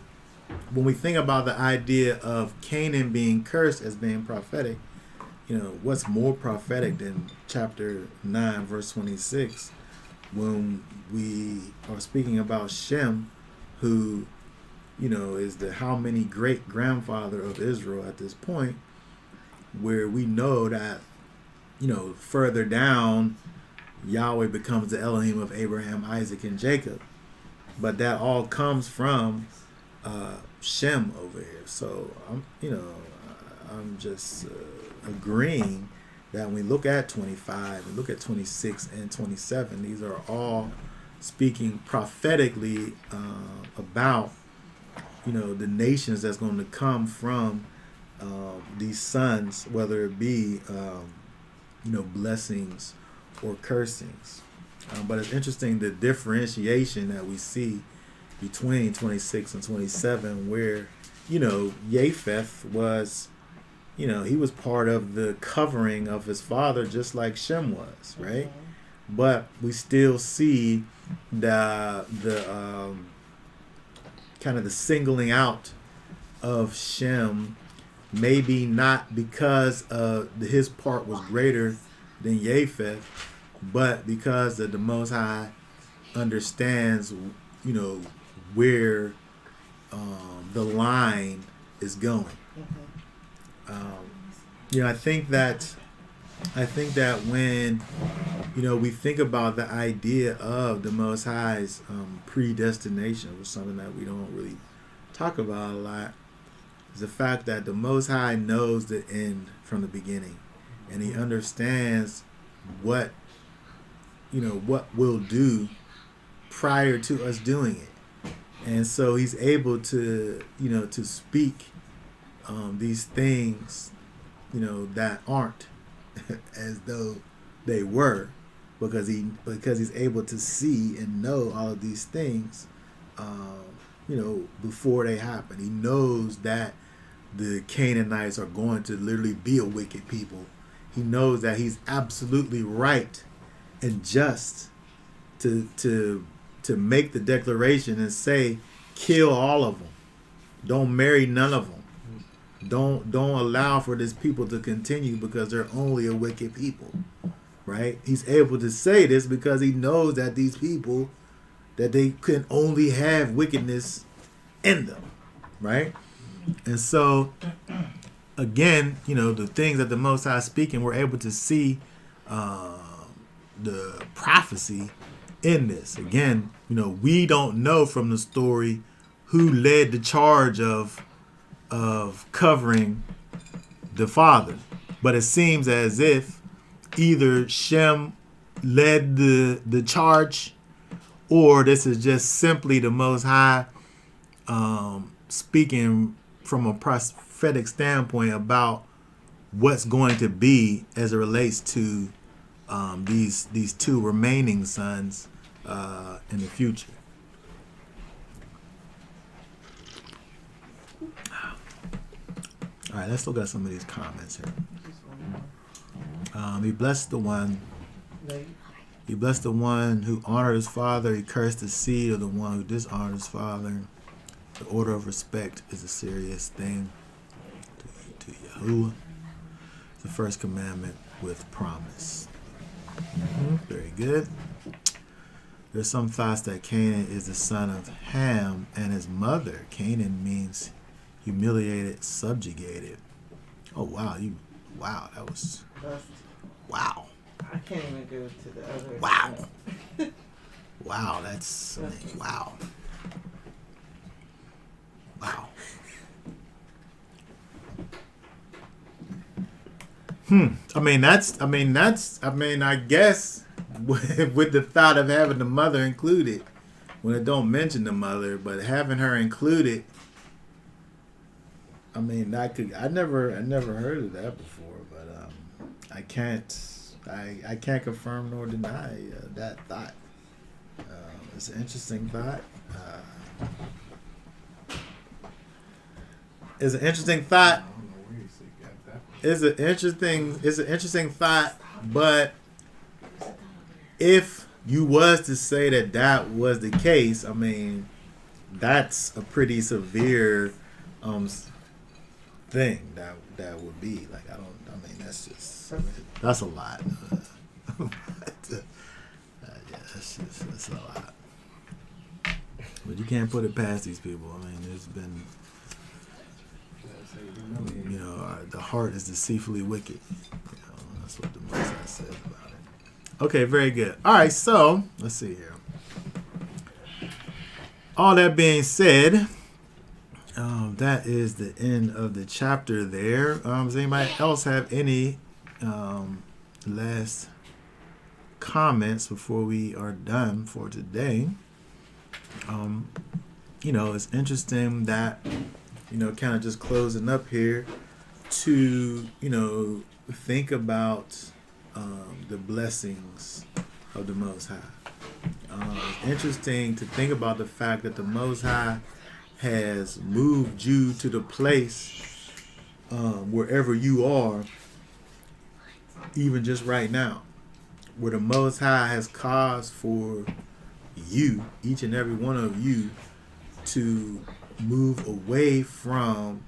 when we think about the idea of Canaan being cursed as being prophetic, what's more prophetic than chapter 9, verse 26, when we are speaking about Shem, who, is the how many great grandfather of Israel at this point, where we know that, further down, Yahweh becomes the Elohim of Abraham, Isaac, and Jacob. But that all comes from Shem over here. So I'm just agreeing that when we look at 25 and look at 26 and 27, these are all speaking prophetically about the nations that's going to come from these sons, whether it be blessings or cursings. But it's interesting the differentiation that we see between 26 and 27, where Japheth was, he was part of the covering of his father, just like Shem was, right? Mm-hmm. But we still see the kind of the singling out of Shem, maybe not because his part was greater than Japheth, but because the Most High understands, where the line is going. I think that when we think about the idea of the Most High's predestination, which is something that we don't really talk about a lot, is the fact that the Most High knows the end from the beginning, and He understands what we'll do prior to us doing it, and so He's able to to speak these things that aren't as though they were, because He's able to see and know all of these things before they happen. He knows that the Canaanites are going to literally be a wicked people. He knows that He's absolutely right and just to make the declaration and say, kill all of them. Don't marry none of them. Don't allow for this people to continue, because they're only a wicked people, right? He's able to say this because He knows that these people, that they can only have wickedness in them, right? And so, again, the things that the Most High is speaking, we're able to see the prophecy in this. Again, we don't know from the story who led the charge of covering the father, but it seems as if either Shem led the charge, or this is just simply the Most High speaking from a prophetic standpoint about what's going to be as it relates to these two remaining sons in the future. All right, let's look at some of these comments here. He blessed the one. He blessed the one who honored his father. He cursed the seed of the one who dishonored his father. The order of respect is a serious thing to Yahuwah. The first commandment with promise. Very good. There's some thoughts that Canaan is the son of Ham and his mother. Canaan means humiliated, subjugated. Oh wow, that was wow. I can't even go to the other. Wow. Wow, that's wow. Wow. I guess with the thought of having the mother included, when it don't mention the mother, but having her included, I never heard of that before, but I can't confirm nor deny that thought. It's an interesting thought. It's an interesting thought. It's an interesting thought, but if you was to say that was the case, that's a pretty severe thing that would be like, that's a lot. That's a lot. But you can't put it past these people. I mean, there's been, the heart is deceitfully wicked. That's what the Most High says about it. Okay, very good. All right, so let's see here. All that being said, that is the end of the chapter there. Does anybody else have any last comments before we are done for today? It's interesting that, kind of just closing up here to, think about the blessings of the Most High. It's interesting to think about the fact that the Most High has moved you to the place wherever you are, even just right now, where the Most High has caused for you, each and every one of you, to move away from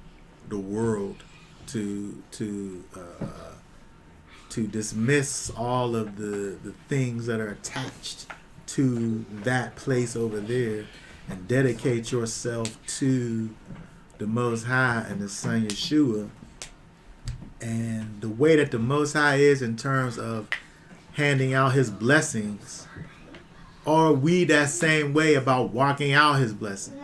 the world, to dismiss all of the things that are attached to that place over there, and dedicate yourself to the Most High and the Son Yeshua. And the way that the Most High is in terms of handing out his blessings, are we that same way about walking out his blessings?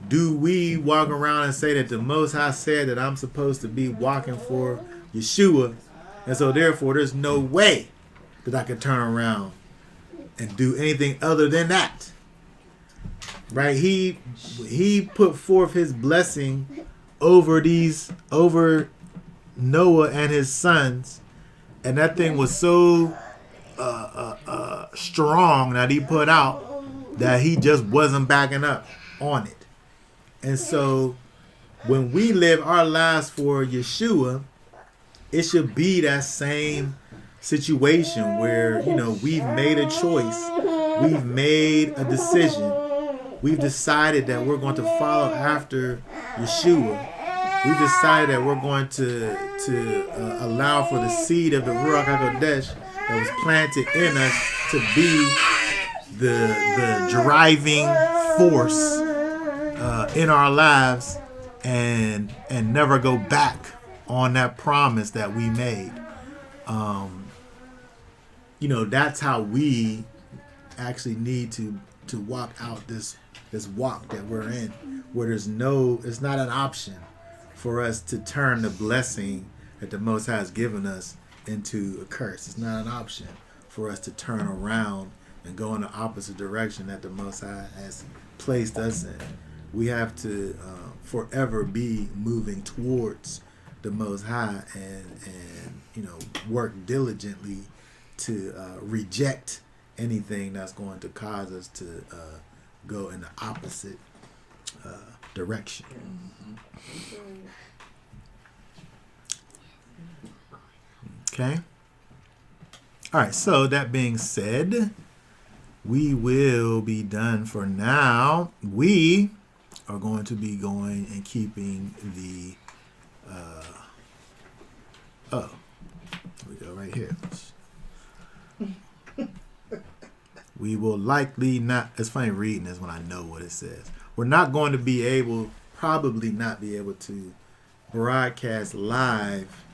Do we walk around and say that the Most High said that I'm supposed to be walking for Yeshua, and so therefore there's no way that I could turn around and do anything other than that? Right? He put forth his blessing over Noah and his sons, and that thing was so strong that he put out that he just wasn't backing up on it. And so when we live our lives for Yeshua, it should be that same situation where, we've made a choice, we've made a decision, we've decided that we're going to follow after Yeshua. We've decided that we're going to allow for the seed of the Ruach HaKodesh that was planted in us to be the driving force in our lives, and never go back on that promise that we made. That's how we actually need to walk out this walk that we're in, where it's not an option for us to turn the blessing that the Most High has given us into a curse. It's not an option for us to turn around and go in the opposite direction that the Most High has placed us in. We have to forever be moving towards the Most High and work diligently to reject anything that's going to cause us to go in the opposite direction. Okay. All right. So that being said, we will be done for now. We are going to be going and keeping the here we go right here. We will likely not, it's funny reading this when I know what it says. We're not going to probably not be able to broadcast live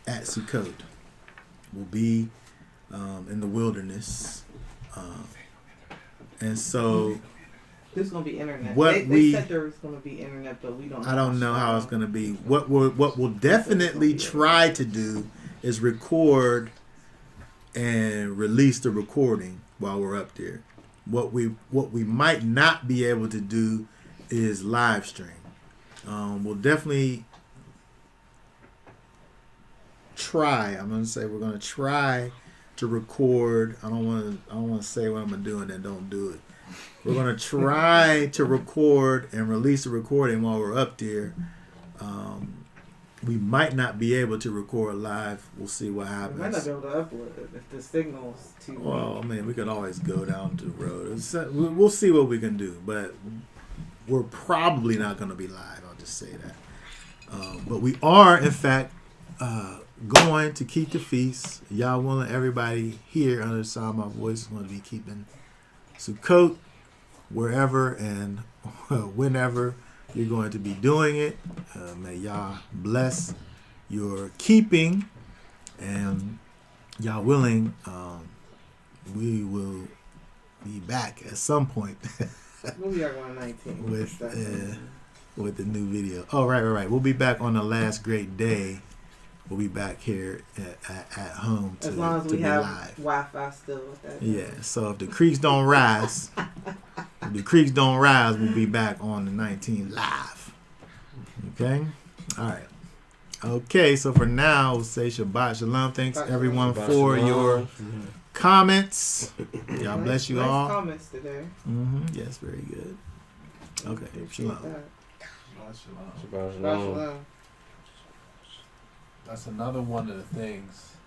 at Sukkot. We'll be in the wilderness. And so there's going to be internet. They said there was going to be internet, but we don't know. I don't know how it's going to be. What we'll definitely try to do is record and release the recording while we're up there. What we might not be able to do is live stream. We'll definitely try. I'm going to say we're going to try to record. I don't want to say what I'm going to do and then don't do it. We're going to try to record and release the recording while we're up there. We might not be able to record live. We'll see what happens. We might not be able to upload it if the signal's too weak. Well, I mean, we could always go down to the road. We'll see what we can do, but we're probably not going to be live. I'll just say that. But we are, in fact, going to keep the feast. Y'all willing, everybody here under the sound of my voice is going to be keeping Sukkot. wherever and whenever you're going to be doing it. May Yah bless your keeping, and Yah willing, we will be back at some point We'll be back on 19 with the new video. Oh, right. We'll be back on the last great day. We'll be back here at home as long as we be have live. Wi-Fi still with that. Yeah. So if the creeks don't rise, we'll be back on the 19 live. Okay. All right. Okay. So for now, we'll say Shabbat Shalom. Thanks everyone for your comments. Y'all bless you nice all. Comments today. Yes, very good. Okay. Appreciate Shalom. that. Shabbat Shabbat shalom. That's another one of the things